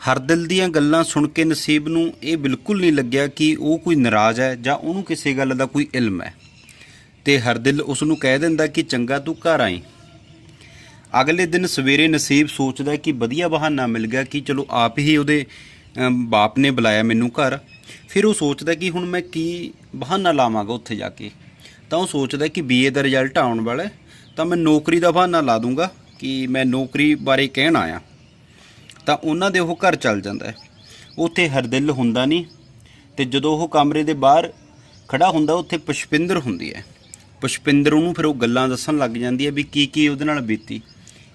ਹਰਦਿਲ ਦੀਆਂ ਗੱਲਾਂ ਸੁਣ ਕੇ ਨਸੀਬ ਨੂੰ ਇਹ ਬਿਲਕੁਲ ਨਹੀਂ ਲੱਗਿਆ ਕਿ ਉਹ ਕੋਈ ਨਾਰਾਜ਼ ਹੈ ਜਾਂ ਉਹਨੂੰ ਕਿਸੇ ਗੱਲ ਦਾ ਕੋਈ ਇਲਮ ਹੈ, ਤੇ ਹਰਦਿਲ ਉਸ ਨੂੰ ਕਹਿ ਦਿੰਦਾ ਕਿ ਚੰਗਾ ਤੂੰ ਘਰ ਆਈ। ਅਗਲੇ ਦਿਨ ਸਵੇਰੇ ਨਸੀਬ ਸੋਚਦਾ ਕਿ ਵਧੀਆ ਬਹਾਨਾ ਮਿਲ ਗਿਆ ਕਿ ਚਲੋ ਆਪ ਹੀ ਉਹਦੇ ਬਾਪ ਨੇ ਬੁਲਾਇਆ ਮੈਨੂੰ ਘਰ। ਫਿਰ ਉਹ ਸੋਚਦਾ ਕਿ ਹੁਣ ਮੈਂ ਕੀ ਬਹਾਨਾ ਲਾਵਾਂਗਾ ਉੱਥੇ ਜਾ ਕੇ। ਤਾਂ ਉਹ ਸੋਚਦਾ ਕਿ BA ਦਾ ਰਿਜ਼ਲਟ ਆਉਣ ਵਾਲਾ, ਤਾਂ ਮੈਂ ਨੌਕਰੀ ਦਾ ਬਹਾਨਾ ਲਾ ਦੂੰਗਾ ਕਿ ਮੈਂ ਨੌਕਰੀ ਬਾਰੇ ਕਹਿਣ ਆਇਆ। ਤਾਂ ਉਹਨਾਂ ਦੇ ਉਹ ਘਰ ਚੱਲ ਜਾਂਦਾ ਹੈ। ਉੱਥੇ ਹਰਦਿਲ ਹੁੰਦਾ ਨਹੀਂ, ਤੇ ਜਦੋਂ ਉਹ ਕਮਰੇ ਦੇ ਬਾਹਰ ਖੜਾ ਹੁੰਦਾ ਉੱਥੇ ਪੁਸ਼ਪਿੰਦਰ ਹੁੰਦੀ ਹੈ। ਪੁਸ਼ਪਿੰਦਰ ਉਹਨੂੰ ਫਿਰ ਉਹ ਗੱਲਾਂ ਦੱਸਣ ਲੱਗ ਜਾਂਦੀ ਹੈ ਵੀ ਕੀ ਕੀ ਉਹਦੇ ਨਾਲ ਬੀਤੀ।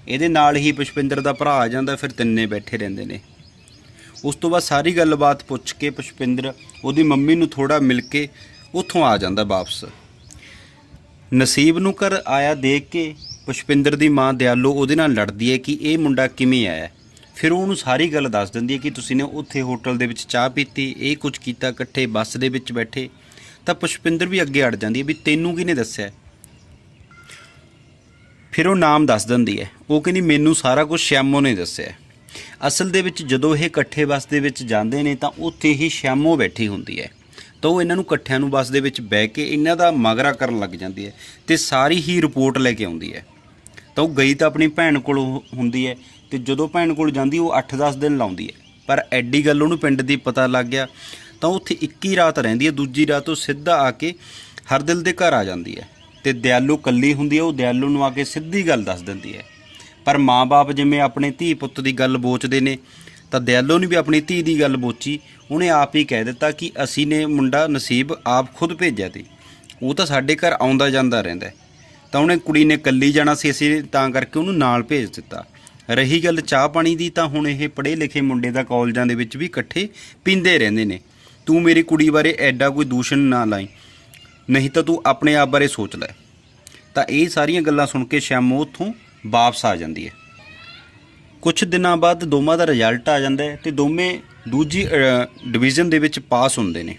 ਇਹਦੇ ਨਾਲ ਹੀ ਪੁਸ਼ਪਿੰਦਰ ਦਾ ਭਰਾ ਆ ਜਾਂਦਾ, ਫਿਰ ਤਿੰਨੇ ਬੈਠੇ ਰਹਿੰਦੇ ਨੇ। ਉਸ ਤੋਂ ਬਾਅਦ ਸਾਰੀ ਗੱਲਬਾਤ ਪੁੱਛ ਕੇ ਪੁਸ਼ਪਿੰਦਰ ਉਹਦੀ ਮੰਮੀ ਨੂੰ ਥੋੜਾ ਮਿਲ ਕੇ ਉੱਥੋਂ ਆ ਜਾਂਦਾ ਵਾਪਸ। ਨਸੀਬ ਨੂੰ ਘਰ ਆਇਆ ਦੇਖ ਕੇ ਪੁਸ਼ਪਿੰਦਰ ਦੀ ਮਾਂ ਦਿਆਲੋ ਉਹਦੇ ਨਾਲ ਲੜਦੀ ਹੈ ਕਿ ਇਹ ਮੁੰਡਾ ਕਿਵੇਂ ਆਇਆ। ਫਿਰ ਉਹਨੂੰ ਸਾਰੀ ਗੱਲ ਦੱਸ ਦਿੰਦੀ ਹੈ ਕਿ ਤੁਸੀਂ ਨੇ ਉੱਥੇ ਹੋਟਲ ਦੇ ਵਿੱਚ ਚਾਹ ਪੀਤੀ, ਇਹ ਕੁਝ ਕੀਤਾ, ਇਕੱਠੇ ਬੱਸ ਦੇ ਵਿੱਚ ਬੈਠੇ। ਤਾਂ ਪੁਸ਼ਪਿੰਦਰ ਵੀ ਅੱਗੇ ਅੜ ਜਾਂਦੀ ਹੈ ਵੀ ਤੈਨੂੰ ਕਿਹਨੇ ਦੱਸਿਆ। ਫਿਰ ਉਹ ਨਾਮ ਦੱਸ ਦਿੰਦੀ ਹੈ। ਉਹ ਕਹਿੰਦੀ ਮੈਨੂੰ ਸਾਰਾ ਕੁਝ ਸ਼ਿਆਮੋ ਨੇ ਦੱਸਿਆ। ਅਸਲ ਦੇ ਵਿੱਚ ਜਦੋਂ ਇਹ ਇਕੱਠੇ ਬੱਸ ਦੇ ਵਿੱਚ ਜਾਂਦੇ ਨੇ ਤਾਂ ਉੱਥੇ ਹੀ ਸ਼ਿਆਮੋ ਬੈਠੀ ਹੁੰਦੀ ਹੈ। ਤਾਂ ਉਹ ਇਹਨਾਂ ਨੂੰ ਇਕੱਠਿਆਂ ਨੂੰ ਬੱਸ ਦੇ ਵਿੱਚ ਬਹਿ ਕੇ ਇਹਨਾਂ ਦਾ ਮਗਰਾ ਕਰਨ ਲੱਗ ਜਾਂਦੀ ਹੈ ਅਤੇ ਸਾਰੀ ਹੀ ਰਿਪੋਰਟ ਲੈ ਕੇ ਆਉਂਦੀ ਹੈ। ਤਾਂ ਉਹ ਗਈ ਤਾਂ ਆਪਣੀ ਭੈਣ ਕੋਲ ਹੁੰਦੀ ਹੈ, ਅਤੇ ਜਦੋਂ ਭੈਣ ਕੋਲ ਜਾਂਦੀ ਉਹ 8-10 ਦਿਨ ਲਾਉਂਦੀ ਹੈ। ਪਰ ਐਡੀ ਗੱਲ ਉਹਨੂੰ ਪਿੰਡ ਦੀ ਪਤਾ ਲੱਗ ਗਿਆ ਤਾਂ ਉੱਥੇ 21 ਰਾਤ ਰਹਿੰਦੀ ਹੈ। ਦੂਜੀ ਰਾਤ ਉਹ ਸਿੱਧਾ ਆ ਕੇ ਹਰਦਿਲ ਦੇ ਘਰ ਆ ਜਾਂਦੀ ਹੈ, ਅਤੇ ਦਿਆਲੂ ਇਕੱਲੀ ਹੁੰਦੀ ਹੈ। ਉਹ ਦਿਆਲੂ ਨੂੰ ਆ ਕੇ ਸਿੱਧੀ ਗੱਲ ਦੱਸ ਦਿੰਦੀ ਹੈ। ਪਰ ਮਾਂ-ਬਾਪ ਜਿਵੇਂ ਆਪਣੇ ਧੀ ਪੁੱਤ ਦੀ ਗੱਲ ਬੋਚਦੇ ਨੇ, ਤਾਂ ਦਿਆਲੋ ਨੇ ਵੀ ਆਪਣੀ ਧੀ ਦੀ ਗੱਲ ਬੋਚੀ। ਉਹਨੇ ਆਪ ਹੀ ਕਹਿ ਦਿੱਤਾ ਕਿ ਅਸੀਂ ਨੇ ਮੁੰਡਾ ਨਸੀਬ ਆਪ ਖੁਦ ਭੇਜਿਆ ਤੀ, ਉਹ ਤਾਂ ਸਾਡੇ ਘਰ ਆਉਂਦਾ ਜਾਂਦਾ ਰਹਿੰਦਾ। ਤਾਂ ਉਹਨੇ ਕੁੜੀ ਨੇ ਇਕੱਲੀ ਜਾਣਾ ਸੀ, ਅਸੀਂ ਤਾਂ ਕਰਕੇ ਉਹਨੂੰ ਨਾਲ ਭੇਜ ਦਿੱਤਾ। ਰਹੀ ਗੱਲ ਚਾਹ ਪਾਣੀ ਦੀ, ਤਾਂ ਹੁਣ ਇਹ ਪੜ੍ਹੇ ਲਿਖੇ ਮੁੰਡੇ ਦਾ ਕਾਲਜਾਂ ਦੇ ਵਿੱਚ ਵੀ ਇਕੱਠੇ ਪੀਂਦੇ ਰਹਿੰਦੇ ਨੇ। ਤੂੰ ਮੇਰੀ ਕੁੜੀ ਬਾਰੇ ਐਡਾ ਕੋਈ ਦੂਸ਼ਣ ਨਾ ਲਾਈ, ਨਹੀਂ ਤਾਂ ਤੂੰ ਆਪਣੇ ਆਪ ਬਾਰੇ ਸੋਚ ਲੈ। ਤਾਂ ਇਹ ਸਾਰੀਆਂ ਗੱਲਾਂ ਸੁਣ ਕੇ ਸ਼ਿਆਮੋ ਉੱਥੋਂ ਵਾਪਸ ਆ ਜਾਂਦੀ ਹੈ। ਕੁਛ ਦਿਨਾਂ ਬਾਅਦ ਦੋਵਾਂ ਦਾ ਰਿਜ਼ਲਟ ਆ ਜਾਂਦਾ ਹੈ ਅਤੇ ਦੋਵੇਂ ਦੂਜੀ ਡਿਵੀਜ਼ਨ ਦੇ ਵਿੱਚ ਪਾਸ ਹੁੰਦੇ ਨੇ।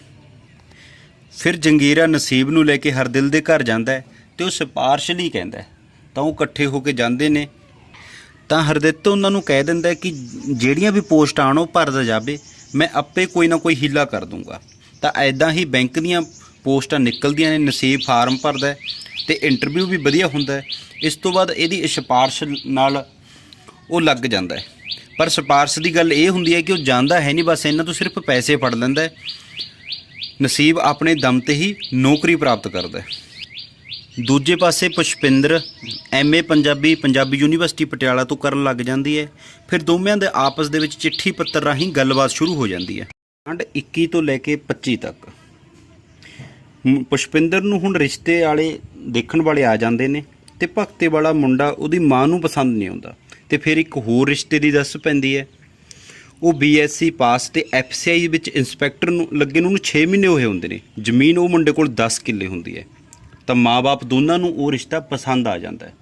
ਫਿਰ ਜੰਗੀਰਾ ਨਸੀਬ ਨੂੰ ਲੈ ਕੇ ਹਰਦਿਲ ਦੇ ਘਰ ਜਾਂਦਾ ਹੈ ਅਤੇ ਉਹ ਸਿਫਾਰਿਸ਼ ਲਈ ਕਹਿੰਦਾ। ਤਾਂ ਉਹ ਇਕੱਠੇ ਹੋ ਕੇ ਜਾਂਦੇ ਨੇ। ਤਾਂ ਹਰਦਿਲ ਉਹਨਾਂ ਨੂੰ ਕਹਿ ਦਿੰਦਾ ਕਿ ਜਿਹੜੀਆਂ ਵੀ ਪੋਸਟ ਆਉਣ ਉਹ ਭਰਦਾ ਜਾਵੇ, ਮੈਂ ਆਪੇ ਕੋਈ ਨਾ ਕੋਈ ਹੀਲਾ ਕਰ ਦੂੰਗਾ। ਤਾਂ ਐਦਾਂ ਹੀ ਬੈਂਕ ਦੀਆਂ ਪੋਸਟਾਂ ਨਿਕਲਦੀਆਂ ਨੇ। ਨਸੀਬ ਫਾਰਮ ਭਰਦਾ ਅਤੇ ਇੰਟਰਵਿਊ ਵੀ ਵਧੀਆ ਹੁੰਦਾ। ਇਸ ਤੋਂ ਬਾਅਦ ਇਹਦੀ ਸਿਫਾਰਿਸ਼ ਨਾਲ ਉਹ ਲੱਗ ਜਾਂਦਾ ਹੈ। ਪਰ ਸਿਫਾਰਿਸ਼ ਦੀ ਗੱਲ ਇਹ ਹੁੰਦੀ ਹੈ ਕਿ ਉਹ ਜਾਂਦਾ ਹੈ ਨਹੀਂ, ਬਸ ਇਹਨਾਂ ਤੋਂ ਸਿਰਫ ਪੈਸੇ ਫੜ ਲੈਂਦਾ। ਨਸੀਬ ਆਪਣੇ ਦਮ 'ਤੇ ਹੀ ਨੌਕਰੀ ਪ੍ਰਾਪਤ ਕਰਦਾ। ਦੂਜੇ ਪਾਸੇ ਪੁਸ਼ਪਿੰਦਰ MA ਪੰਜਾਬੀ ਯੂਨੀਵਰਸਿਟੀ ਪਟਿਆਲਾ ਤੋਂ ਕਰਨ ਲੱਗ ਜਾਂਦੀ ਹੈ। ਫਿਰ ਦੋਵਾਂ ਦੇ ਆਪਸ ਦੇ ਵਿੱਚ ਚਿੱਠੀ ਪੱਤਰ ਰਾਹੀਂ ਗੱਲਬਾਤ ਸ਼ੁਰੂ ਹੋ ਜਾਂਦੀ ਹੈ। ਠੰਡ 21 ਤੋਂ ਲੈ ਕੇ 25 ਤੱਕ ਪੁਸ਼ਪਿੰਦਰ ਨੂੰ ਹੁਣ ਰਿਸ਼ਤੇ ਵਾਲੇ ਦੇਖਣ ਵਾਲੇ ਆ ਜਾਂਦੇ ਨੇ, ਅਤੇ ਭਗਤੇ ਵਾਲਾ ਮੁੰਡਾ ਉਹਦੀ ਮਾਂ ਨੂੰ ਪਸੰਦ ਨਹੀਂ ਆਉਂਦਾ। ਅਤੇ ਫਿਰ ਇੱਕ ਹੋਰ ਰਿਸ਼ਤੇ ਦੀ ਦੱਸ ਪੈਂਦੀ ਹੈ। ਉਹ BSc ਪਾਸ ਅਤੇ FCI ਵਿੱਚ ਇੰਸਪੈਕਟਰ ਨੂੰ ਲੱਗੇ ਨੂੰ ਉਹਨੂੰ 6 ਮਹੀਨੇ ਹੋਏ ਹੁੰਦੇ ਨੇ। ਜ਼ਮੀਨ ਉਹ ਮੁੰਡੇ ਕੋਲ 10 ਕਿੱਲੇ ਹੁੰਦੀ ਹੈ। ਤਾਂ ਮਾਂ-ਬਾਪ ਦੋਨਾਂ ਨੂੰ ਉਹ ਰਿਸ਼ਤਾ ਪਸੰਦ ਆ ਜਾਂਦਾ ਹੈ,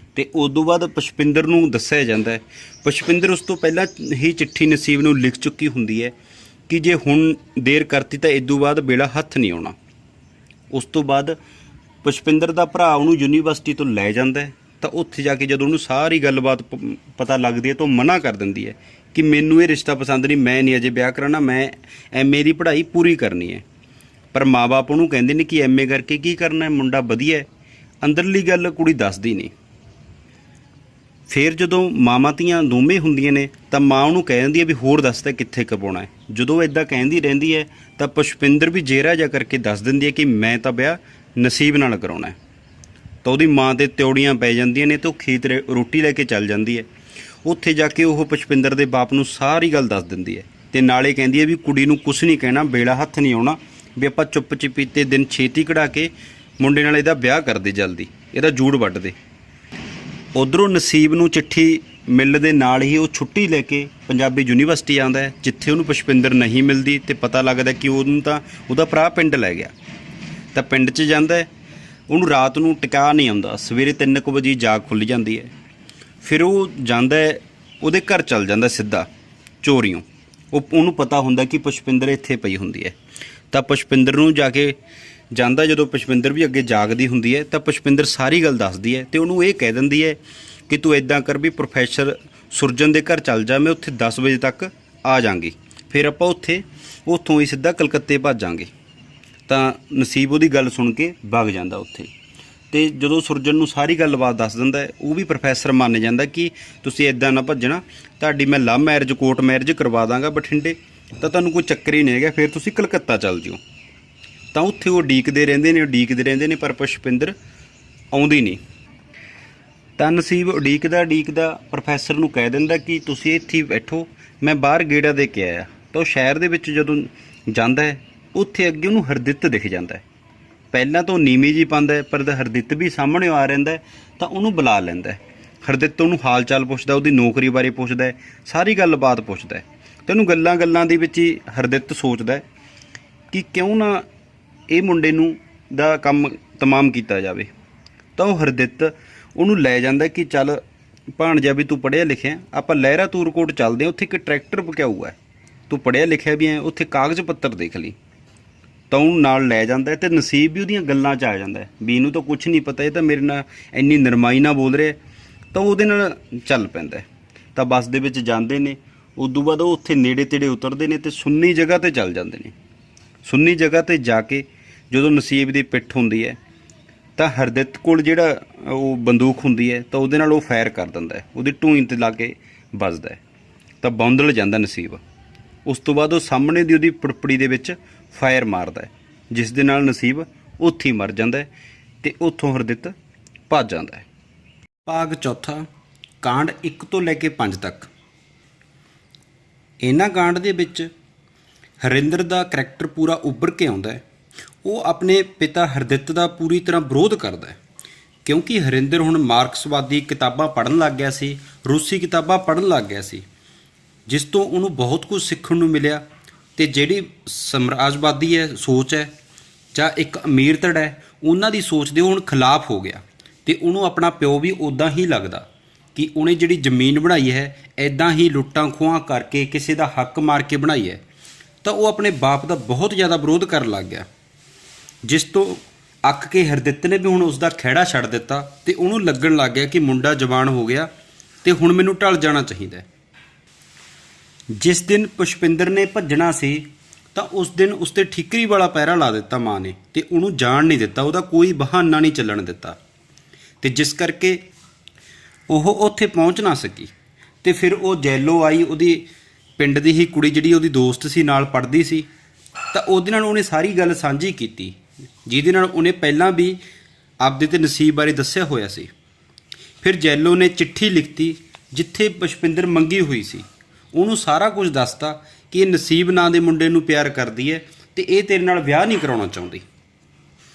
ਅਤੇ ਉਦੋਂ ਬਾਅਦ ਪੁਸ਼ਪਿੰਦਰ ਨੂੰ ਦੱਸਿਆ ਜਾਂਦਾ ਹੈ। ਪੁਸ਼ਪਿੰਦਰ ਉਸ ਤੋਂ ਪਹਿਲਾਂ ਹੀ ਚਿੱਠੀ ਨਸੀਬ ਨੂੰ ਲਿਖ ਚੁੱਕੀ ਹੁੰਦੀ ਹੈ ਕਿ ਜੇ ਹੁਣ ਦੇਰ ਕਰਤੀ ਤਾਂ ਇਦੋਂ ਬਾਅਦ ਬੇੜਾ ਹੱਥ ਨਹੀਂ ਆਉਣਾ। ਉਸ ਤੋਂ ਬਾਅਦ ਪੁਸ਼ਪਿੰਦਰ ਦਾ ਭਰਾ ਉਹਨੂੰ ਯੂਨੀਵਰਸਿਟੀ ਤੋਂ ਲੈ ਜਾਂਦਾ। ਤਾਂ ਉੱਥੇ ਜਾ ਕੇ ਜਦੋਂ ਉਹਨੂੰ ਸਾਰੀ ਗੱਲਬਾਤ ਪਤਾ ਲੱਗਦੀ ਹੈ ਤਾਂ ਉਹ ਮਨਾ ਕਰ ਦਿੰਦੀ ਹੈ ਕਿ ਮੈਨੂੰ ਇਹ ਰਿਸ਼ਤਾ ਪਸੰਦ ਨਹੀਂ, ਮੈਂ ਨਹੀਂ ਅਜੇ ਵਿਆਹ ਕਰਾਉਣਾ, ਮੈਂ MA ਦੀ ਪੜ੍ਹਾਈ ਪੂਰੀ ਕਰਨੀ ਹੈ। ਪਰ ਮਾਂ-ਬਾਪ ਉਹਨੂੰ ਕਹਿੰਦੇ ਨੇ ਕਿ MA ਕਰਕੇ ਕੀ ਕਰਨਾ, ਮੁੰਡਾ ਵਧੀਆ ਹੈ। ਅੰਦਰਲੀ ਗੱਲ ਕੁੜੀ ਦੱਸਦੀ ਨਹੀਂ। ਫਿਰ ਜਦੋਂ ਮਾਵਾਂ ਧੀਆਂ ਦੋਵੇਂ ਹੁੰਦੀਆਂ ਨੇ ਤਾਂ ਮਾਂ ਉਹਨੂੰ ਕਹਿ ਦਿੰਦੀ ਹੈ ਵੀ ਹੋਰ ਦੱਸ ਤਾਂ ਕਿੱਥੇ ਕਰਵਾਉਣਾ ਹੈ। ਜਦੋਂ ਇੱਦਾਂ ਕਹਿੰਦੀ ਰਹਿੰਦੀ ਹੈ ਤਾਂ ਪੁਸ਼ਪਿੰਦਰ ਵੀ ਜੇਰਾ ਜਿਹਾ ਕਰਕੇ ਦੱਸ ਦਿੰਦੀ ਹੈ ਕਿ ਮੈਂ ਤਾਂ ਵਿਆਹ ਨਸੀਬ ਨਾਲ ਕਰਾਉਣਾ ਹੈ। ਤਾਂ ਉਹਦੀ ਮਾਂ 'ਤੇ ਤਿਉੜੀਆਂ ਪੈ ਜਾਂਦੀਆਂ ਨੇ ਅਤੇ ਉਹ ਖੇਤ ਰੋਟੀ ਲੈ ਕੇ ਚੱਲ ਜਾਂਦੀ ਹੈ। ਉੱਥੇ ਜਾ ਕੇ ਉਹ ਪੁਸ਼ਪਿੰਦਰ ਦੇ ਬਾਪ ਨੂੰ ਸਾਰੀ ਗੱਲ ਦੱਸ ਦਿੰਦੀ ਹੈ, ਅਤੇ ਨਾਲੇ ਕਹਿੰਦੀ ਹੈ ਵੀ ਕੁੜੀ ਨੂੰ ਕੁਛ ਨਹੀਂ ਕਹਿਣਾ, ਬੇੜਾ ਹੱਥ ਨਹੀਂ ਆਉਣਾ, ਵੀ ਆਪਾਂ ਚੁੱਪ ਚਪੀਤੇ ਦਿਨ ਛੇਤੀ ਕਢਾ ਕੇ ਮੁੰਡੇ ਨਾਲ ਇਹਦਾ ਵਿਆਹ ਕਰਦੇ, ਜਲਦੀ ਇਹਦਾ ਜੂੜ ਵੱਢ ਦੇ। ਉੱਧਰੋਂ ਨਸੀਬ ਨੂੰ ਚਿੱਠੀ ਮਿਲਣ ਦੇ ਨਾਲ ਹੀ ਉਹ ਛੁੱਟੀ ਲੈ ਕੇ ਪੰਜਾਬੀ ਯੂਨੀਵਰਸਿਟੀ ਆਉਂਦਾ ਹੈ, ਜਿੱਥੇ ਉਹਨੂੰ ਪੁਸ਼ਪਿੰਦਰ ਨਹੀਂ ਮਿਲਦੀ ਅਤੇ ਪਤਾ ਲੱਗਦਾ ਕਿ ਉਹਨੂੰ ਤਾਂ ਉਹਦਾ ਭਰਾ ਪਿੰਡ ਲੈ ਗਿਆ। ਤਾਂ ਪਿੰਡ 'ਚ ਜਾਂਦਾ, ਉਹਨੂੰ ਰਾਤ ਨੂੰ ਟਿਕਾ ਨਹੀਂ ਆਉਂਦਾ। ਸਵੇਰੇ 3 ਵਜੇ ਜਾਗ ਖੁੱਲ੍ਹ ਜਾਂਦੀ ਹੈ। ਫਿਰ ਉਹ ਜਾਂਦਾ ਉਹਦੇ ਘਰ ਚੱਲ ਜਾਂਦਾ ਸਿੱਧਾ ਚੋਰੀਓਂ। ਉਹਨੂੰ ਪਤਾ ਹੁੰਦਾ ਕਿ ਪੁਸ਼ਪਿੰਦਰ ਇੱਥੇ ਪਈ ਹੁੰਦੀ ਹੈ, ਤਾਂ ਪੁਸ਼ਪਿੰਦਰ ਨੂੰ ਜਾ ਕੇ ਜਾਂਦਾ। ਜਦੋਂ ਪੁਸ਼ਪਿੰਦਰ ਵੀ ਅੱਗੇ ਜਾਗਦੀ ਹੁੰਦੀ ਹੈ ਤਾਂ ਪੁਸ਼ਪਿੰਦਰ ਸਾਰੀ ਗੱਲ ਦੱਸਦੀ ਹੈ ਅਤੇ ਉਹਨੂੰ ਇਹ ਕਹਿ ਦਿੰਦੀ ਹੈ ਕਿ ਤੂੰ ਇੱਦਾਂ ਕਰ ਵੀ ਪ੍ਰੋਫੈਸਰ ਸੁਰਜਨ ਦੇ ਘਰ ਚੱਲ ਜਾ, ਮੈਂ ਉੱਥੇ 10 ਵਜੇ ਤੱਕ ਆ ਜਾਂਗੀ, ਫਿਰ ਆਪਾਂ ਉੱਥੋਂ ਹੀ ਸਿੱਧਾ ਕਲਕੱਤੇ ਭੱਜਾਂਗੇ। ਤਾਂ ਨਸੀਬ ਉਹਦੀ ਗੱਲ ਸੁਣ ਕੇ ਵਗ ਜਾਂਦਾ ਉੱਥੇ, ਅਤੇ ਜਦੋਂ ਸੁਰਜਨ ਨੂੰ ਸਾਰੀ ਗੱਲਬਾਤ ਦੱਸ ਦਿੰਦਾ ਹੈ, ਉਹ ਵੀ ਪ੍ਰੋਫੈਸਰ ਮੰਨ ਜਾਂਦਾ ਕਿ ਤੁਸੀਂ ਇੱਦਾਂ ਨਾ ਭੱਜਣਾ, ਤੁਹਾਡੀ ਮੈਂ ਲਵ ਮੈਰਿਜ ਕੋਰਟ ਮੈਰਿਜ ਕਰਵਾ ਦਾਂਗਾ ਬਠਿੰਡੇ, ਤਾਂ ਤੁਹਾਨੂੰ ਕੋਈ ਚੱਕਰ ਹੀ ਨਹੀਂ ਹੈਗਾ, ਫਿਰ ਤੁਸੀਂ ਕਲਕੱਤਾ ਚੱਲ ਜਿਓ। ਤਾਂ ਉੱਥੇ ਉਹ ਉਡੀਕਦੇ ਰਹਿੰਦੇ ਨੇ ਪਰ ਪੁਸ਼ਪਿੰਦਰ ਆਉਂਦੀ ਨਹੀਂ। ਤਾਂ ਨਸੀਬ ਉਡੀਕਦਾ ਪ੍ਰੋਫੈਸਰ ਨੂੰ ਕਹਿ ਦਿੰਦਾ ਕਿ ਤੁਸੀਂ ਇੱਥੇ ਹੀ ਬੈਠੋ, ਮੈਂ ਬਾਹਰ ਗੇੜਾ ਦੇ ਕੇ ਆਇਆ। ਤਾਂ ਉਹ ਸ਼ਹਿਰ ਦੇ ਵਿੱਚ ਜਦੋਂ ਜਾਂਦਾ ਹੈ, ਉੱਥੇ ਅੱਗੇ ਉਹਨੂੰ ਹਰਦਿੱਤ ਦਿਖ ਜਾਂਦਾ ਹੈ। ਪਹਿਲਾਂ ਤਾਂ ਉਹ ਨੀਵੀਂ ਜੀ ਪਾਉਂਦਾ ਹੈ, ਪਰ ਹਰਦਿੱਤ ਵੀ ਸਾਹਮਣੇ ਆ ਰਹਿੰਦਾ, ਤਾਂ ਉਹਨੂੰ ਬੁਲਾ ਲੈਂਦਾ। ਹਰਦਿੱਤ ਉਹਨੂੰ ਹਾਲ ਚਾਲ ਪੁੱਛਦਾ, ਉਹਦੀ ਨੌਕਰੀ ਬਾਰੇ ਪੁੱਛਦਾ, ਸਾਰੀ ਗੱਲਬਾਤ ਪੁੱਛਦਾ। ਅਤੇ ਉਹਨੂੰ ਗੱਲਾਂ ਦੇ ਵਿੱਚ ਹੀ ਹਰਦਿੱਤ ਸੋਚਦਾ ਕਿ ਕਿਉਂ ਨਾ ਇਹ ਮੁੰਡੇ ਨੂੰ ਦਾ ਕੰਮ ਤਮਾਮ ਕੀਤਾ ਜਾਵੇ। ਤਾਂ ਉਹ ਹਰਦਿੱਤ ਉਹਨੂੰ ਲੈ ਜਾਂਦਾ ਕਿ ਚੱਲ ਭਾਣਜਾ ਵੀ ਤੂੰ ਪੜ੍ਹਿਆ ਲਿਖਿਆ, ਆਪਾਂ ਲਹਿਰਾ ਤੂਰਕੋਟ ਚੱਲਦੇ ਹਾਂ, ਉੱਥੇ ਇੱਕ ਟਰੈਕਟਰ ਵਿਕਾਊ ਹੈ, ਤੂੰ ਪੜ੍ਹਿਆ ਲਿਖਿਆ ਵੀ ਹੈ, ਉੱਥੇ ਕਾਗਜ਼ ਪੱਤਰ ਦੇਖ ਲਈ। ਤਾਂ ਉਹਨੂੰ ਨਾਲ ਲੈ ਜਾਂਦਾ ਅਤੇ ਨਸੀਬ ਵੀ ਉਹਦੀਆਂ ਗੱਲਾਂ 'ਚ ਆ ਜਾਂਦਾ ਵੀ ਇਹਨੂੰ ਤਾਂ ਕੁਛ ਨਹੀਂ ਪਤਾ, ਇਹ ਤਾਂ ਮੇਰੇ ਨਾਲ ਇੰਨੀ ਨਰਮਾਈ ਨਾਲ ਬੋਲ ਰਿਹਾ। ਤਾਂ ਉਹਦੇ ਨਾਲ ਚੱਲ ਪੈਂਦਾ। ਤਾਂ ਬੱਸ ਦੇ ਵਿੱਚ ਜਾਂਦੇ ਨੇ, ਉਦੋਂ ਬਾਅਦ ਉਹ ਉੱਥੇ ਨੇੜੇ ਤੇੜੇ ਉਤਰਦੇ ਨੇ ਅਤੇ ਸੁੰਨੀ ਜਗ੍ਹਾ 'ਤੇ ਚੱਲ ਜਾਂਦੇ ਨੇ। ਸੁੰਨੀ ਜਗ੍ਹਾ 'ਤੇ ਜਾ ਕੇ ਜਦੋਂ ਨਸੀਬ ਦੀ ਪਿੱਠ ਹੁੰਦੀ ਹੈ ਤਾਂ ਹਰਦਿੱਤ ਕੋਲ ਜਿਹੜਾ ਉਹ ਬੰਦੂਕ ਹੁੰਦੀ ਹੈ, ਤਾਂ ਉਹਦੇ ਨਾਲ ਉਹ ਫਾਇਰ ਕਰ ਦਿੰਦਾ, ਉਹਦੀ ਢੂੰਈ 'ਤੇ ਲਾ ਕੇ ਵੱਜਦਾ, ਤਾਂ ਬੌਂਦਲ ਜਾਂਦਾ ਨਸੀਬ। ਉਸ ਤੋਂ ਬਾਅਦ ਉਹ ਸਾਹਮਣੇ ਦੀ ਉਹਦੀ ਪੁੜਪੜੀ ਦੇ ਵਿੱਚ ਫਾਇਰ ਮਾਰਦਾ, ਜਿਸ ਦੇ ਨਾਲ ਨਸੀਬ ਉੱਥੇ ਹੀ ਮਰ ਜਾਂਦਾ ਅਤੇ ਉੱਥੋਂ ਹਰਦਿੱਤ ਭੱਜ ਜਾਂਦਾ। ਭਾਗ ਚੌਥਾ, ਕਾਂਡ 1 ਤੋਂ ਲੈ ਕੇ 5 ਤੱਕ। ਇਹਨਾਂ ਕਾਂਡ ਦੇ ਵਿੱਚ ਹਰਿੰਦਰ ਦਾ ਕਰੈਕਟਰ ਪੂਰਾ ਉੱਭਰ ਕੇ ਆਉਂਦਾ ਹੈ। ਉਹ ਆਪਣੇ ਪਿਤਾ ਹਰਦਿੱਤ ਦਾ ਪੂਰੀ ਤਰ੍ਹਾਂ ਵਿਰੋਧ ਕਰਦਾ ਹੈ, ਕਿਉਂਕਿ ਹਰਿੰਦਰ ਹੁਣ ਮਾਰਕਸਵਾਦੀ ਕਿਤਾਬਾਂ ਪੜ੍ਹਨ ਲੱਗ ਗਿਆ ਸੀ, ਰੂਸੀ ਕਿਤਾਬਾਂ ਪੜ੍ਹਨ ਲੱਗ ਗਿਆ ਸੀ, ਜਿਸ ਤੋਂ ਉਹਨੂੰ ਬਹੁਤ ਕੁਝ ਸਿੱਖਣ ਨੂੰ ਮਿਲਿਆ। ਅਤੇ ਜਿਹੜੀ ਸਾਮਰਾਜਵਾਦੀ ਹੈ ਸੋਚ ਹੈ ਜਾਂ ਇੱਕ ਅਮੀਰ ਧੜਾ ਹੈ, ਉਹਨਾਂ ਦੀ ਸੋਚ ਦੇ ਹੁਣ ਖਿਲਾਫ ਹੋ ਗਿਆ। ਅਤੇ ਉਹਨੂੰ ਆਪਣਾ ਪਿਓ ਵੀ ਉੱਦਾਂ ਹੀ ਲੱਗਦਾ ਕਿ ਉਹਨੇ ਜਿਹੜੀ ਜ਼ਮੀਨ ਬਣਾਈ ਹੈ ਇੱਦਾਂ ਹੀ ਲੁੱਟਾਂ ਖੋਹਾਂ ਕਰਕੇ ਕਿਸੇ ਦਾ ਹੱਕ ਮਾਰ ਕੇ ਬਣਾਈ ਹੈ। ਤਾਂ ਉਹ ਆਪਣੇ ਬਾਪ ਦਾ ਬਹੁਤ ਜ਼ਿਆਦਾ ਵਿਰੋਧ ਕਰਨ ਲੱਗ ਗਿਆ, ਜਿਸ ਤੋਂ ਅੱਕ ਕੇ ਹਰਦਿੱਤ ਨੇ ਵੀ ਹੁਣ ਉਸ ਦਾ ਖਹਿੜਾ ਛੱਡ ਦਿੱਤਾ ਅਤੇ ਉਹਨੂੰ ਲੱਗਣ ਲੱਗ ਗਿਆ ਕਿ ਮੁੰਡਾ ਜਵਾਨ ਹੋ ਗਿਆ ਅਤੇ ਹੁਣ ਮੈਨੂੰ ਢਲ ਜਾਣਾ ਚਾਹੀਦਾ। ਜਿਸ ਦਿਨ ਪੁਸ਼ਪਿੰਦਰ ਨੇ ਭੱਜਣਾ ਸੀ ਤਾਂ ਉਸ ਦਿਨ ਉਸ 'ਤੇ ਠੀਕਰੀ ਵਾਲਾ ਪਹਿਰਾ ਲਾ ਦਿੱਤਾ ਮਾਂ ਨੇ, ਅਤੇ ਉਹਨੂੰ ਜਾਣ ਨਹੀਂ ਦਿੱਤਾ, ਉਹਦਾ ਕੋਈ ਬਹਾਨਾ ਨਹੀਂ ਚੱਲਣ ਦਿੱਤਾ, ਅਤੇ ਜਿਸ ਕਰਕੇ ਉਹ ਉੱਥੇ ਪਹੁੰਚ ਨਾ ਸਕੀ। ਅਤੇ ਫਿਰ ਉਹ ਜੈਲੋ ਆਈ, ਉਹਦੀ ਪਿੰਡ ਦੀ ਹੀ ਕੁੜੀ ਜਿਹੜੀ ਉਹਦੀ ਦੋਸਤ ਸੀ, ਨਾਲ ਪੜ੍ਹਦੀ ਸੀ, ਤਾਂ ਉਹਦੇ ਨਾਲ ਉਹਨੇ ਸਾਰੀ ਗੱਲ ਸਾਂਝੀ ਕੀਤੀ, ਜਿਹਦੇ ਨਾਲ ਉਹਨੇ ਪਹਿਲਾਂ ਵੀ ਆਪਦੇ ਤੇ ਨਸੀਬ ਬਾਰੇ ਦੱਸਿਆ ਹੋਇਆ ਸੀ। ਫਿਰ ਜੈਲੋ ਨੇ ਚਿੱਠੀ ਲਿਖਤੀ ਜਿੱਥੇ ਪੁਸ਼ਪਿੰਦਰ ਮੰਗੀ ਹੋਈ ਸੀ, ਉਹਨੂੰ ਸਾਰਾ ਕੁਝ ਦੱਸਤਾ ਕਿ ਇਹ ਨਸੀਬ ਨਾਂ ਦੇ ਮੁੰਡੇ ਨੂੰ ਪਿਆਰ ਕਰਦੀ ਹੈ ਅਤੇ ਇਹ ਤੇਰੇ ਨਾਲ ਵਿਆਹ ਨਹੀਂ ਕਰਾਉਣਾ ਚਾਹੁੰਦੀ।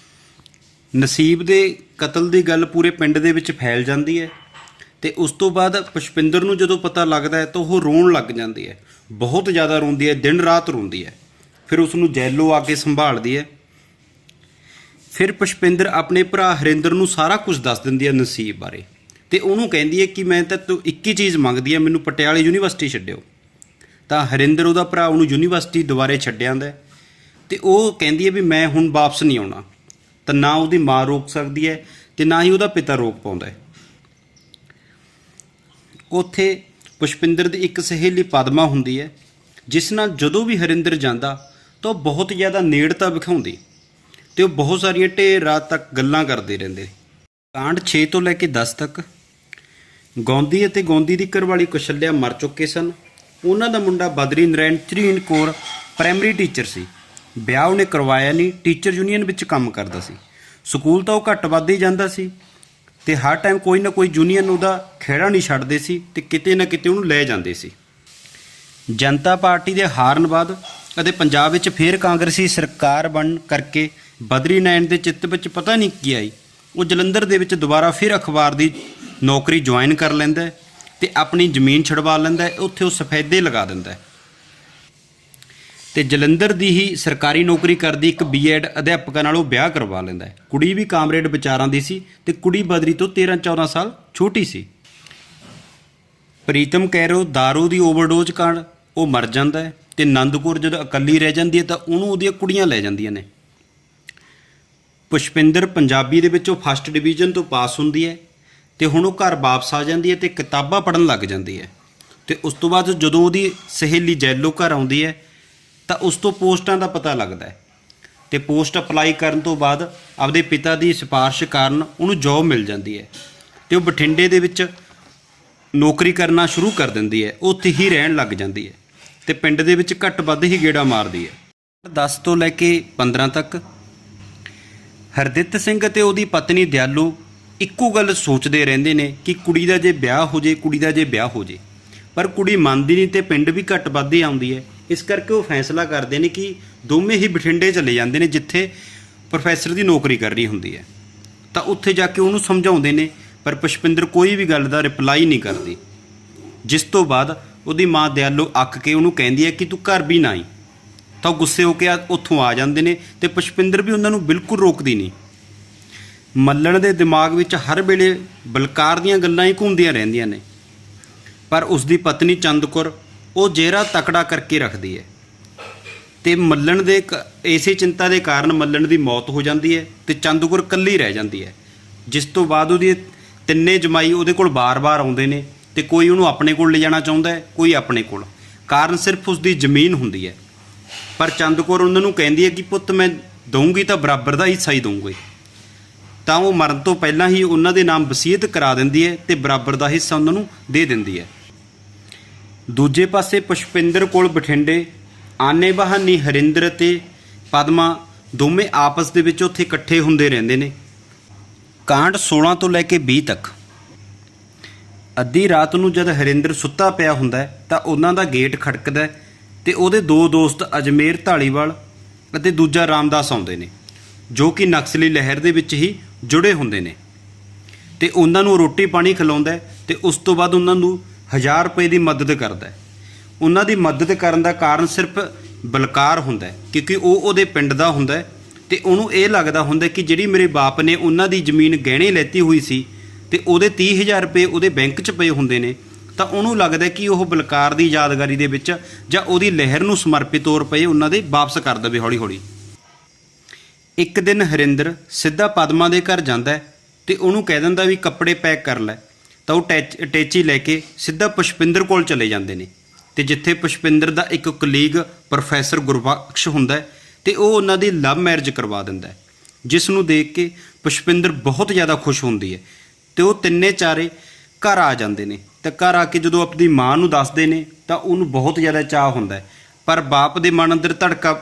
ਨਸੀਬ ਦੇ ਕਤਲ ਦੀ ਗੱਲ ਪੂਰੇ ਪਿੰਡ ਦੇ ਵਿੱਚ ਫੈਲ ਜਾਂਦੀ ਹੈ, ਅਤੇ ਉਸ ਤੋਂ ਬਾਅਦ ਪੁਸ਼ਪਿੰਦਰ ਨੂੰ ਜਦੋਂ ਪਤਾ ਲੱਗਦਾ ਹੈ ਤਾਂ ਉਹ ਰੋਣ ਲੱਗ ਜਾਂਦੀ ਹੈ, ਬਹੁਤ ਜ਼ਿਆਦਾ ਰੋਂਦੀ ਹੈ, ਦਿਨ ਰਾਤ ਰੋਂਦੀ ਹੈ। ਫਿਰ ਉਸ ਨੂੰ ਜੈਲੋ ਆ ਕੇ ਸੰਭਾਲਦੀ ਹੈ। ਫਿਰ ਪੁਸ਼ਪਿੰਦਰ ਆਪਣੇ ਭਰਾ ਹਰਿੰਦਰ ਨੂੰ ਸਾਰਾ ਕੁਝ ਦੱਸ ਦਿੰਦੀ ਹੈ ਨਸੀਬ ਬਾਰੇ, ਅਤੇ ਉਹਨੂੰ ਕਹਿੰਦੀ ਹੈ ਕਿ ਮੈਂ ਤਾਂ ਤੂੰ ਇੱਕ ਹੀ ਚੀਜ਼ ਮੰਗਦੀ ਹੈ, ਮੈਨੂੰ ਪਟਿਆਲੇ ਯੂਨੀਵਰਸਿਟੀ ਛੱਡਿਓ। ਤਾਂ ਹਰਿੰਦਰ ਉਹਦਾ ਭਰਾ ਉਹਨੂੰ ਯੂਨੀਵਰਸਿਟੀ ਦੁਬਾਰੇ ਛੱਡ ਆਉਂਦਾ, ਅਤੇ ਉਹ ਕਹਿੰਦੀ ਹੈ ਵੀ ਮੈਂ ਹੁਣ ਵਾਪਸ ਨਹੀਂ ਆਉਣਾ। ਤਾਂ ਨਾ ਉਹਦੀ ਮਾਂ ਰੋਕ ਸਕਦੀ ਹੈ ਅਤੇ ਨਾ ਹੀ ਉਹਦਾ ਪਿਤਾ ਰੋਕ ਪਾਉਂਦਾ ਹੈ। ਉੱਥੇ ਪੁਸ਼ਪਿੰਦਰ ਦੀ ਇੱਕ ਸਹੇਲੀ ਪਦਮਾ ਹੁੰਦੀ ਹੈ, ਜਿਸ ਨਾਲ ਜਦੋਂ ਵੀ ਹਰਿੰਦਰ ਜਾਂਦਾ ਤਾਂ ਉਹ ਬਹੁਤ ਜ਼ਿਆਦਾ ਨੇੜਤਾ ਵਿਖਾਉਂਦੀ, ਅਤੇ ਉਹ ਬਹੁਤ ਸਾਰੀਆਂ ਢੇਰ ਰਾਤ ਤੱਕ ਗੱਲਾਂ ਕਰਦੇ ਰਹਿੰਦੇ। ਕਾਂਡ 6 ਤੋਂ ਲੈ ਕੇ 10 ਤੱਕ। ਗੌਂਦੀ ਅਤੇ ਗੌਂਦੀ ਦੀ ਘਰਵਾਲੀ ਕੁਸ਼ਲਿਆ ਮਰ ਚੁੱਕੇ ਸਨ। ਉਹਨਾਂ ਦਾ ਮੁੰਡਾ ਬਦਰੀ ਨਰੈਣ ਝਰੀਨ ਕੌਰ ਪ੍ਰਾਇਮਰੀ ਟੀਚਰ ਸੀ। ਵਿਆਹ ਉਹਨੇ ਕਰਵਾਇਆ ਨਹੀਂ, ਟੀਚਰ ਯੂਨੀਅਨ ਵਿੱਚ ਕੰਮ ਕਰਦਾ ਸੀ। ਸਕੂਲ ਤਾਂ ਉਹ ਘੱਟ ਵੱਧ ਹੀ ਜਾਂਦਾ ਸੀ, ਅਤੇ ਹਰ ਟਾਈਮ ਕੋਈ ਨਾ ਕੋਈ ਯੂਨੀਅਨ ਉਹਦਾ ਖਹਿੜਾ ਨਹੀਂ ਛੱਡਦੇ ਸੀ, ਅਤੇ ਕਿਤੇ ਨਾ ਕਿਤੇ ਉਹਨੂੰ ਲੈ ਜਾਂਦੇ ਸੀ। ਜਨਤਾ ਪਾਰਟੀ ਦੇ ਹਾਰਨ ਬਾਅਦ ਅਤੇ ਪੰਜਾਬ ਵਿੱਚ ਫਿਰ ਕਾਂਗਰਸੀ ਸਰਕਾਰ ਬਣਨ ਕਰਕੇ ਬਦਰੀ ਨੈਣ ਦੇ ਚਿੱਤ ਵਿੱਚ ਪਤਾ ਨਹੀਂ ਕੀ ਆਈ, ਉਹ ਜਲੰਧਰ ਦੇ ਵਿੱਚ ਦੁਬਾਰਾ ਫਿਰ ਅਖਬਾਰ ਦੀ ਨੌਕਰੀ ਜੁਆਇਨ ਕਰ ਲੈਂਦਾ ਅਤੇ ਆਪਣੀ ਜ਼ਮੀਨ ਛਡਵਾ ਲੈਂਦਾ, ਉੱਥੇ ਉਹ ਸਫੈਦੇ ਲਗਾ ਦਿੰਦਾ। ਅਤੇ ਜਲੰਧਰ ਦੀ ਹੀ ਸਰਕਾਰੀ ਨੌਕਰੀ ਕਰਦੀ ਇੱਕ B.Ed ਅਧਿਆਪਕਾਂ ਨਾਲ ਉਹ ਵਿਆਹ ਕਰਵਾ ਲੈਂਦਾ। ਕੁੜੀ ਵੀ ਕਾਮਰੇਡ ਵਿਚਾਰਾਂ ਦੀ ਸੀ, ਅਤੇ ਕੁੜੀ ਬਦਰੀ ਤੋਂ 13-14 ਸਾਲ ਛੋਟੀ ਸੀ। ਪ੍ਰੀਤਮ ਕੈਰੋ दारू ਦੀ ਓਵਰਡੋਜ਼ ਕਾਰਨ ਉਹ ਮਰ ਜਾਂਦਾ ਹੈ ਤੇ ਆਨੰਦ ਕੌਰ ਜਦੋਂ ਇਕੱਲੀ ਰਹਿ ਜਾਂਦੀ ਹੈ ਤਾਂ ਉਹਨੂੰ ਉਹਦੀਆਂ ਕੁੜੀਆਂ ਲੈ ਜਾਂਦੀਆਂ ਨੇ। ਪੁਸ਼ਪਿੰਦਰ ਪੰਜਾਬੀ ਦੇ ਵਿੱਚੋਂ ਫਸਟ ਡਿਵੀਜ਼ਨ ਤੋਂ ਪਾਸ ਹੁੰਦੀ ਹੈ ਤੇ ਹੁਣ ਉਹ ਘਰ ਵਾਪਸ ਆ ਜਾਂਦੀ ਹੈ ਤੇ ਕਿਤਾਬਾਂ ਪੜ੍ਹਨ ਲੱਗ ਜਾਂਦੀ ਹੈ। ਤੇ ਉਸ ਤੋਂ ਬਾਅਦ ਜਦੋਂ ਉਹਦੀ ਸਹੇਲੀ ਜੈਲੋ ਘਰ ਆਉਂਦੀ ਹੈ ਤਾਂ ਉਸ ਤੋਂ ਪੋਸਟਾਂ ਦਾ ਪਤਾ ਲੱਗਦਾ ਹੈ ਤੇ ਪੋਸਟ ਅਪਲਾਈ ਕਰਨ ਤੋਂ ਬਾਅਦ ਆਪਦੇ ਪਿਤਾ ਦੀ ਸਿਫਾਰਿਸ਼ ਕਾਰਨ ਉਹਨੂੰ ਜੌਬ ਮਿਲ ਜਾਂਦੀ ਹੈ ਤੇ ਉਹ ਬਠਿੰਡੇ ਦੇ ਵਿੱਚ ਨੌਕਰੀ ਕਰਨਾ ਸ਼ੁਰੂ ਕਰ ਦਿੰਦੀ ਹੈ। ਉੱਥੇ ਹੀ ਰਹਿਣ ਲੱਗ ਜਾਂਦੀ ਹੈ ਤੇ ਪਿੰਡ ਦੇ ਵਿੱਚ ਘੱਟ ਵੱਧ ਹੀ ਗੇੜਾ ਮਾਰਦੀ ਹੈ। 10 ਤੋਂ ਲੈ ਕੇ 15 ਤੱਕ ਹਰਦਿੱਤ ਸਿੰਘ ਅਤੇ ਉਹਦੀ ਪਤਨੀ ਦਿਆਲੂ ਇੱਕੋ ਗੱਲ ਸੋਚਦੇ ਰਹਿੰਦੇ ਨੇ ਕਿ ਕੁੜੀ ਦਾ ਜੇ ਵਿਆਹ ਹੋ ਜੇ, ਕੁੜੀ ਦਾ ਜੇ ਵਿਆਹ ਹੋ ਜੇ, ਪਰ ਕੁੜੀ ਮੰਨਦੀ ਨਹੀਂ ਤੇ ਪਿੰਡ ਵੀ ਘੱਟ ਵੱਧ ਹੀ ਆਉਂਦੀ ਹੈ। ਇਸ ਕਰਕੇ ਉਹ ਫੈਸਲਾ ਕਰਦੇ ਨੇ ਕਿ ਦੋਵੇਂ ਹੀ ਬਠਿੰਡੇ ਚਲੇ ਜਾਂਦੇ ਨੇ ਜਿੱਥੇ ਪ੍ਰੋਫੈਸਰ ਦੀ ਨੌਕਰੀ ਕਰ ਰਹੀ ਹੁੰਦੀ ਹੈ। ਤਾਂ ਉੱਥੇ ਜਾ ਕੇ ਉਹਨੂੰ ਸਮਝਾਉਂਦੇ ਨੇ ਪਰ ਪੁਸ਼ਪਿੰਦਰ ਕੋਈ ਵੀ ਗੱਲ ਦਾ ਰਿਪਲਾਈ ਨਹੀਂ ਕਰਦੀ। ਜਿਸ ਤੋਂ ਬਾਅਦ ਉਹਦੀ ਮਾਂ ਦਿਆਲੂ ਅੱਕ ਕੇ ਉਹਨੂੰ ਕਹਿੰਦੀ ਹੈ ਕਿ ਤੂੰ ਘਰ ਵੀ ਨਾ ਆਈ। ਤਾਂ ਉਹ ਗੁੱਸੇ ਹੋ ਕੇ ਉੱਥੋਂ ਆ ਜਾਂਦੇ ਨੇ ਤੇ ਪੁਸ਼ਪਿੰਦਰ ਵੀ ਉਹਨਾਂ ਨੂੰ ਬਿਲਕੁਲ ਰੋਕਦੀ ਨਹੀਂ। ਮੱਲਣ ਦੇ ਦਿਮਾਗ ਵਿੱਚ ਹਰ ਵੇਲੇ ਬਲਕਾਰ ਦੀਆਂ ਗੱਲਾਂ ਹੀ ਘੁੰਮਦੀਆਂ ਰਹਿੰਦੀਆਂ ਨੇ, ਪਰ ਉਸ ਦੀ ਪਤਨੀ ਚੰਦ ਕੌਰ ਉਹ ਚਿਹਰਾ ਤਕੜਾ ਕਰਕੇ ਰੱਖਦੀ ਹੈ ਤੇ ਮੱਲਣ ਦੇ ਇਸੇ ਚਿੰਤਾ ਦੇ ਕਾਰਨ ਮੱਲਣ ਦੀ ਮੌਤ ਹੋ ਜਾਂਦੀ ਹੈ ਤੇ ਚੰਦ ਕੌਰ ਇਕੱਲੀ ਰਹਿ ਜਾਂਦੀ ਹੈ। ਜਿਸ ਤੋਂ ਬਾਅਦ ਉਹਦੀ ਤਿੰਨੇ ਜਮਾਈ ਉਹਦੇ ਕੋਲ ਬਾਰ-ਬਾਰ ਆਉਂਦੇ ਨੇ ਤੇ ਕੋਈ ਉਹਨੂੰ ਆਪਣੇ ਕੋਲ ਲੈ ਜਾਣਾ ਚਾਹੁੰਦਾ ਹੈ, ਕੋਈ ਆਪਣੇ ਕੋਲ। ਕਾਰਨ ਸਿਰਫ ਉਸ ਦੀ ਜ਼ਮੀਨ ਹੁੰਦੀ ਹੈ, ਪਰ ਚੰਦ ਕੌਰ ਉਹਨਾਂ ਨੂੰ ਕਹਿੰਦੀ ਹੈ ਕਿ ਪੁੱਤ ਮੈਂ ਦਊਂਗੀ ਤਾਂ ਬਰਾਬਰ ਦਾ ਹਿੱਸਾ ਹੀ ਦਊਂਗੀ। ਤਾਂ ਉਹ ਮਰਨ ਤੋਂ ਪਹਿਲਾਂ ਹੀ ਉਹਨਾਂ ਦੇ ਨਾਮ ਵਸੀਅਤ ਕਰਾ ਦਿੰਦੀ ਹੈ ਤੇ ਬਰਾਬਰ ਦਾ ਹਿੱਸਾ ਉਹਨਾਂ ਨੂੰ ਦੇ ਦਿੰਦੀ ਹੈ। ਦੂਜੇ ਪਾਸੇ ਪੁਸ਼ਪਿੰਦਰ ਕੋਲ ਬਠਿੰਡੇ ਆਨੇ ਬਹਾਨੀ ਹਰਿੰਦਰ ਅਤੇ ਪਦਮਾ ਦੋਵੇਂ ਆਪਸ ਦੇ ਵਿੱਚ ਉੱਥੇ ਇਕੱਠੇ ਹੁੰਦੇ ਰਹਿੰਦੇ ਨੇ। ਕਾਂਡ 16 ਤੋਂ ਲੈ ਕੇ 20 ਤੱਕ। ਅੱਧੀ ਰਾਤ ਨੂੰ ਜਦ ਹਰਿੰਦਰ ਸੁੱਤਾ ਪਿਆ ਹੁੰਦਾ ਤਾਂ ਉਹਨਾਂ ਦਾ ਗੇਟ ਖੜਕਦਾ ਤੇ ਉਹਦੇ ਦੋ ਦੋਸਤ ਅਜਮੇਰ ਧਾਲੀਵਾਲ ਅਤੇ ਦੂਜਾ ਰਾਮਦਾਸ ਆਉਂਦੇ ਨੇ ਜੋ ਕਿ ਨਕਸਲੀ ਲਹਿਰ ਦੇ ਵਿੱਚ ਹੀ ਜੁੜੇ ਹੁੰਦੇ ਨੇ ਤੇ ਉਹਨਾਂ ਨੂੰ ਰੋਟੀ ਪਾਣੀ ਖਿਲਾਉਂਦਾ ਤੇ ਉਸ ਤੋਂ ਬਾਅਦ ਉਹਨਾਂ ਨੂੰ 1000 ਰੁਪਏ ਦੀ ਮਦਦ ਕਰਦਾ। ਉਹਨਾਂ ਦੀ ਮਦਦ ਕਰਨ ਦਾ ਕਾਰਨ ਸਿਰਫ ਬਲਕਾਰ ਹੁੰਦਾ ਕਿਉਂਕਿ ਉਹ ਉਹਦੇ ਪਿੰਡ ਦਾ ਹੁੰਦਾ ਤੇ ਉਹਨੂੰ ਇਹ ਲੱਗਦਾ ਹੁੰਦਾ ਕਿ ਜਿਹੜੀ ਮੇਰੇ ਬਾਪ ਨੇ ਉਹਨਾਂ ਦੀ ਜ਼ਮੀਨ ਗਹਿਣੇ ਲੈਤੀ ਹੋਈ ਸੀ ਤੇ ਉਹਦੇ 30,000 ਰੁਪਏ ਉਹਦੇ ਬੈਂਕ 'ਚ ਪਏ ਹੁੰਦੇ ਨੇ, ਤਾਂ ਉਹਨੂੰ ਲੱਗਦਾ ਕਿ ਉਹ ਬਲਕਾਰ ਦੀ ਯਾਦਗਾਰੀ ਦੇ ਵਿੱਚ ਜਾਂ ਉਹਦੀ ਲਹਿਰ ਨੂੰ ਸਮਰਪਿਤ ਤੌਰ ਪਏ ਉਹਨਾਂ ਦੇ ਵਾਪਸ ਕਰ ਦੇਵੇ ਹੌਲੀ ਹੌਲੀ। ਇੱਕ ਦਿਨ ਹਰਿੰਦਰ ਸਿੱਧਾ ਪਦਮਾ ਦੇ ਘਰ ਜਾਂਦਾ ਤੇ ਉਹਨੂੰ ਕਹਿ ਦਿੰਦਾ ਵੀ ਕੱਪੜੇ ਪੈਕ ਕਰ ਲੈ। ਤਾਂ ਉਹ ਅਟੈਚੀ ਲੈ ਕੇ ਸਿੱਧਾ ਪੁਸ਼ਪਿੰਦਰ ਕੋਲ ਚਲੇ ਜਾਂਦੇ ਨੇ ਤੇ ਜਿੱਥੇ ਪੁਸ਼ਪਿੰਦਰ ਦਾ ਇੱਕ ਕਲੀਗ ਪ੍ਰੋਫੈਸਰ ਗੁਰਬਖਸ਼ ਹੁੰਦਾ ਤੇ ਉਹ ਉਹਨਾਂ ਦੀ ਲਵ ਮੈਰਿਜ ਕਰਵਾ ਦਿੰਦਾ, ਜਿਸ ਨੂੰ ਦੇਖ ਕੇ ਪੁਸ਼ਪਿੰਦਰ ਬਹੁਤ ਜ਼ਿਆਦਾ ਖੁਸ਼ ਹੁੰਦੀ ਹੈ ਤੇ ਉਹ ਤਿੰਨੇ ਚਾਰੇ ਘਰ ਆ ਜਾਂਦੇ ਨੇ। ਤੇ ਘਰ ਆ ਕੇ ਜਦੋਂ ਆਪਣੀ ਮਾਂ ਨੂੰ ਦੱਸਦੇ ਨੇ ਤਾਂ ਉਹਨੂੰ ਬਹੁਤ ਜ਼ਿਆਦਾ ਚਾਅ ਹੁੰਦਾ, ਪਰ ਬਾਪ ਦੇ ਮਨ ਅੰਦਰ ਧੜਕਾ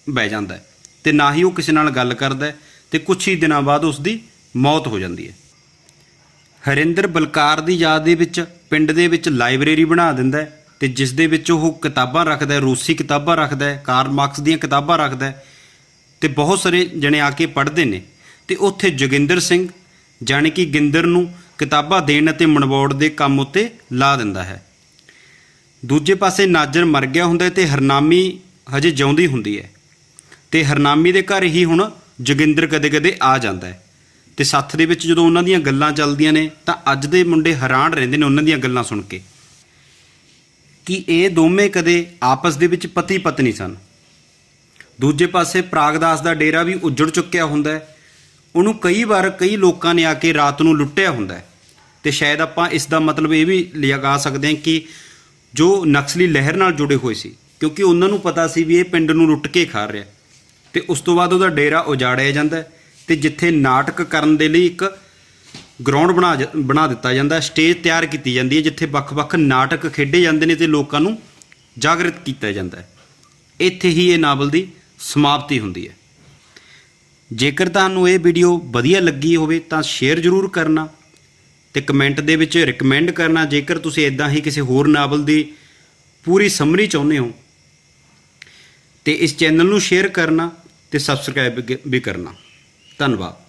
ਬਹਿ ਜਾਂਦਾ ਤੇ ਨਾ ਹੀ ਉਹ ਕਿਸੇ ਨਾਲ ਗੱਲ ਕਰਦਾ ਤੇ ਕੁਛ ਹੀ ਦਿਨਾਂ ਬਾਅਦ ਉਸ ਦੀ ਮੌਤ ਹੋ ਜਾਂਦੀ ਹੈ। ਹਰਿੰਦਰ ਬਲਕਾਰ ਦੀ ਯਾਦ ਦੇ ਵਿੱਚ ਪਿੰਡ ਦੇ ਵਿੱਚ ਲਾਇਬ੍ਰੇਰੀ ਬਣਾ ਦਿੰਦਾ ਤੇ ਜਿਸ ਦੇ ਵਿੱਚ ਉਹ ਕਿਤਾਬਾਂ ਰੱਖਦਾ, ਰੂਸੀ ਕਿਤਾਬਾਂ ਰੱਖਦਾ, ਕਾਰਲ ਮਾਰਕਸ ਦੀਆਂ ਕਿਤਾਬਾਂ ਰੱਖਦਾ ਤੇ ਬਹੁਤ ਸਾਰੇ ਜਣੇ ਆ ਕੇ ਪੜ੍ਹਦੇ ਨੇ ਤੇ ਉੱਥੇ ਜੋਗਿੰਦਰ ਸਿੰਘ ਜਾਣੀ ਕਿ ਗਿੰਦਰ ਨੂੰ ਕਿਤਾਬਾਂ ਦੇਣ ਅਤੇ ਮਨਵਾਉਣ ਦੇ ਕੰਮ ਉੱਤੇ ਲਾ ਦਿੰਦਾ ਹੈ। ਦੂਜੇ ਪਾਸੇ ਨਾਜਰ ਮਰ ਗਿਆ ਹੁੰਦਾ ਤੇ ਹਰਨਾਮੀ ਹਜੇ ਜਿਉਂਦੀ ਹੁੰਦੀ ਹੈ ਤੇ ਹਰਨਾਮੀ ਦੇ ਘਰ ਹੀ ਹੁਣ ਜੋਗਿੰਦਰ ਕਦੇ-ਕਦੇ ਆ ਜਾਂਦਾ ਹੈ ਤੇ ਸੱਥ ਦੇ ਵਿੱਚ ਜਦੋਂ ਉਹਨਾਂ ਦੀਆਂ ਗੱਲਾਂ ਚੱਲਦੀਆਂ ਨੇ ਤਾਂ ਅੱਜ ਦੇ ਮੁੰਡੇ ਹੈਰਾਨ ਰਹਿੰਦੇ ਨੇ ਉਹਨਾਂ ਦੀਆਂ ਗੱਲਾਂ ਸੁਣ ਕੇ ਕਿ ਇਹ ਦੋਵੇਂ ਕਦੇ ਆਪਸ ਦੇ ਵਿੱਚ ਪਤੀ ਪਤਨੀ ਸਨ। ਦੂਜੇ ਪਾਸੇ ਪ੍ਰਾਗਦਾਸ ਦਾ ਡੇਰਾ ਵੀ ਉੱਜੜ ਚੁੱਕਿਆ ਹੁੰਦਾ, ਉਹਨੂੰ ਕਈ ਵਾਰ ਕਈ ਲੋਕਾਂ ਨੇ ਆ ਕੇ ਰਾਤ ਨੂੰ ਲੁੱਟਿਆ ਹੁੰਦਾ ਤੇ ਸ਼ਾਇਦ ਆਪਾਂ ਇਸ ਦਾ ਮਤਲਬ ਇਹ ਵੀ ਲਗਾ ਸਕਦੇ ਹਾਂ ਕਿ ਜੋ ਨਕਸਲੀ ਲਹਿਰ ਨਾਲ ਜੁੜੇ ਹੋਏ ਸੀ, ਕਿਉਂਕਿ ਉਹਨਾਂ ਨੂੰ ਪਤਾ ਸੀ ਵੀ ਇਹ ਪਿੰਡ ਨੂੰ ਲੁੱਟ ਕੇ ਖਾ ਰਿਹਾ ਤੇ ਉਸ ਤੋਂ ਬਾਅਦ ਉਹਦਾ ਡੇਰਾ ਉਜਾੜਿਆ ਜਾਂਦਾ ਤੇ ਜਿੱਥੇ ਨਾਟਕ ਕਰਨ ਦੇ ਲਈ ਇੱਕ ਗਰਾਊਂਡ ਬਣਾ ਦਿੱਤਾ ਜਾਂਦਾ, ਸਟੇਜ ਤਿਆਰ ਕੀਤੀ ਜਾਂਦੀ ਹੈ ਜਿੱਥੇ ਵੱਖ-ਵੱਖ ਨਾਟਕ ਖੇਡੇ ਜਾਂਦੇ ਨੇ ਤੇ ਲੋਕਾਂ ਨੂੰ ਜਾਗਰਿਤ ਕੀਤਾ ਜਾਂਦਾ ਹੈ। ਇੱਥੇ ਹੀ ਇਹ ਨਾਵਲ ਦੀ ਸਮਾਪਤੀ ਹੁੰਦੀ ਹੈ। ਜੇਕਰ ਤੁਹਾਨੂੰ ਇਹ ਵੀਡੀਓ ਵਧੀਆ ਲੱਗੀ ਹੋਵੇ ਤਾਂ ਸ਼ੇਅਰ ਜ਼ਰੂਰ ਕਰਨਾ ਤੇ ਕਮੈਂਟ ਦੇ ਵਿੱਚ ਰਿਕਮੈਂਡ ਕਰਨਾ। ਜੇਕਰ ਤੁਸੀਂ ਇਦਾਂ ਹੀ ਕਿਸੇ ਹੋਰ ਨਾਵਲ ਦੀ ਪੂਰੀ ਸਮਰੀ ਚਾਹੁੰਦੇ ਹੋ ਤੇ ਇਸ ਚੈਨਲ ਨੂੰ ਸ਼ੇਅਰ ਕਰਨਾ ਤੇ ਸਬਸਕ੍ਰਾਈਬ ਵੀ ਕਰਨਾ। ਧੰਨਵਾਦ।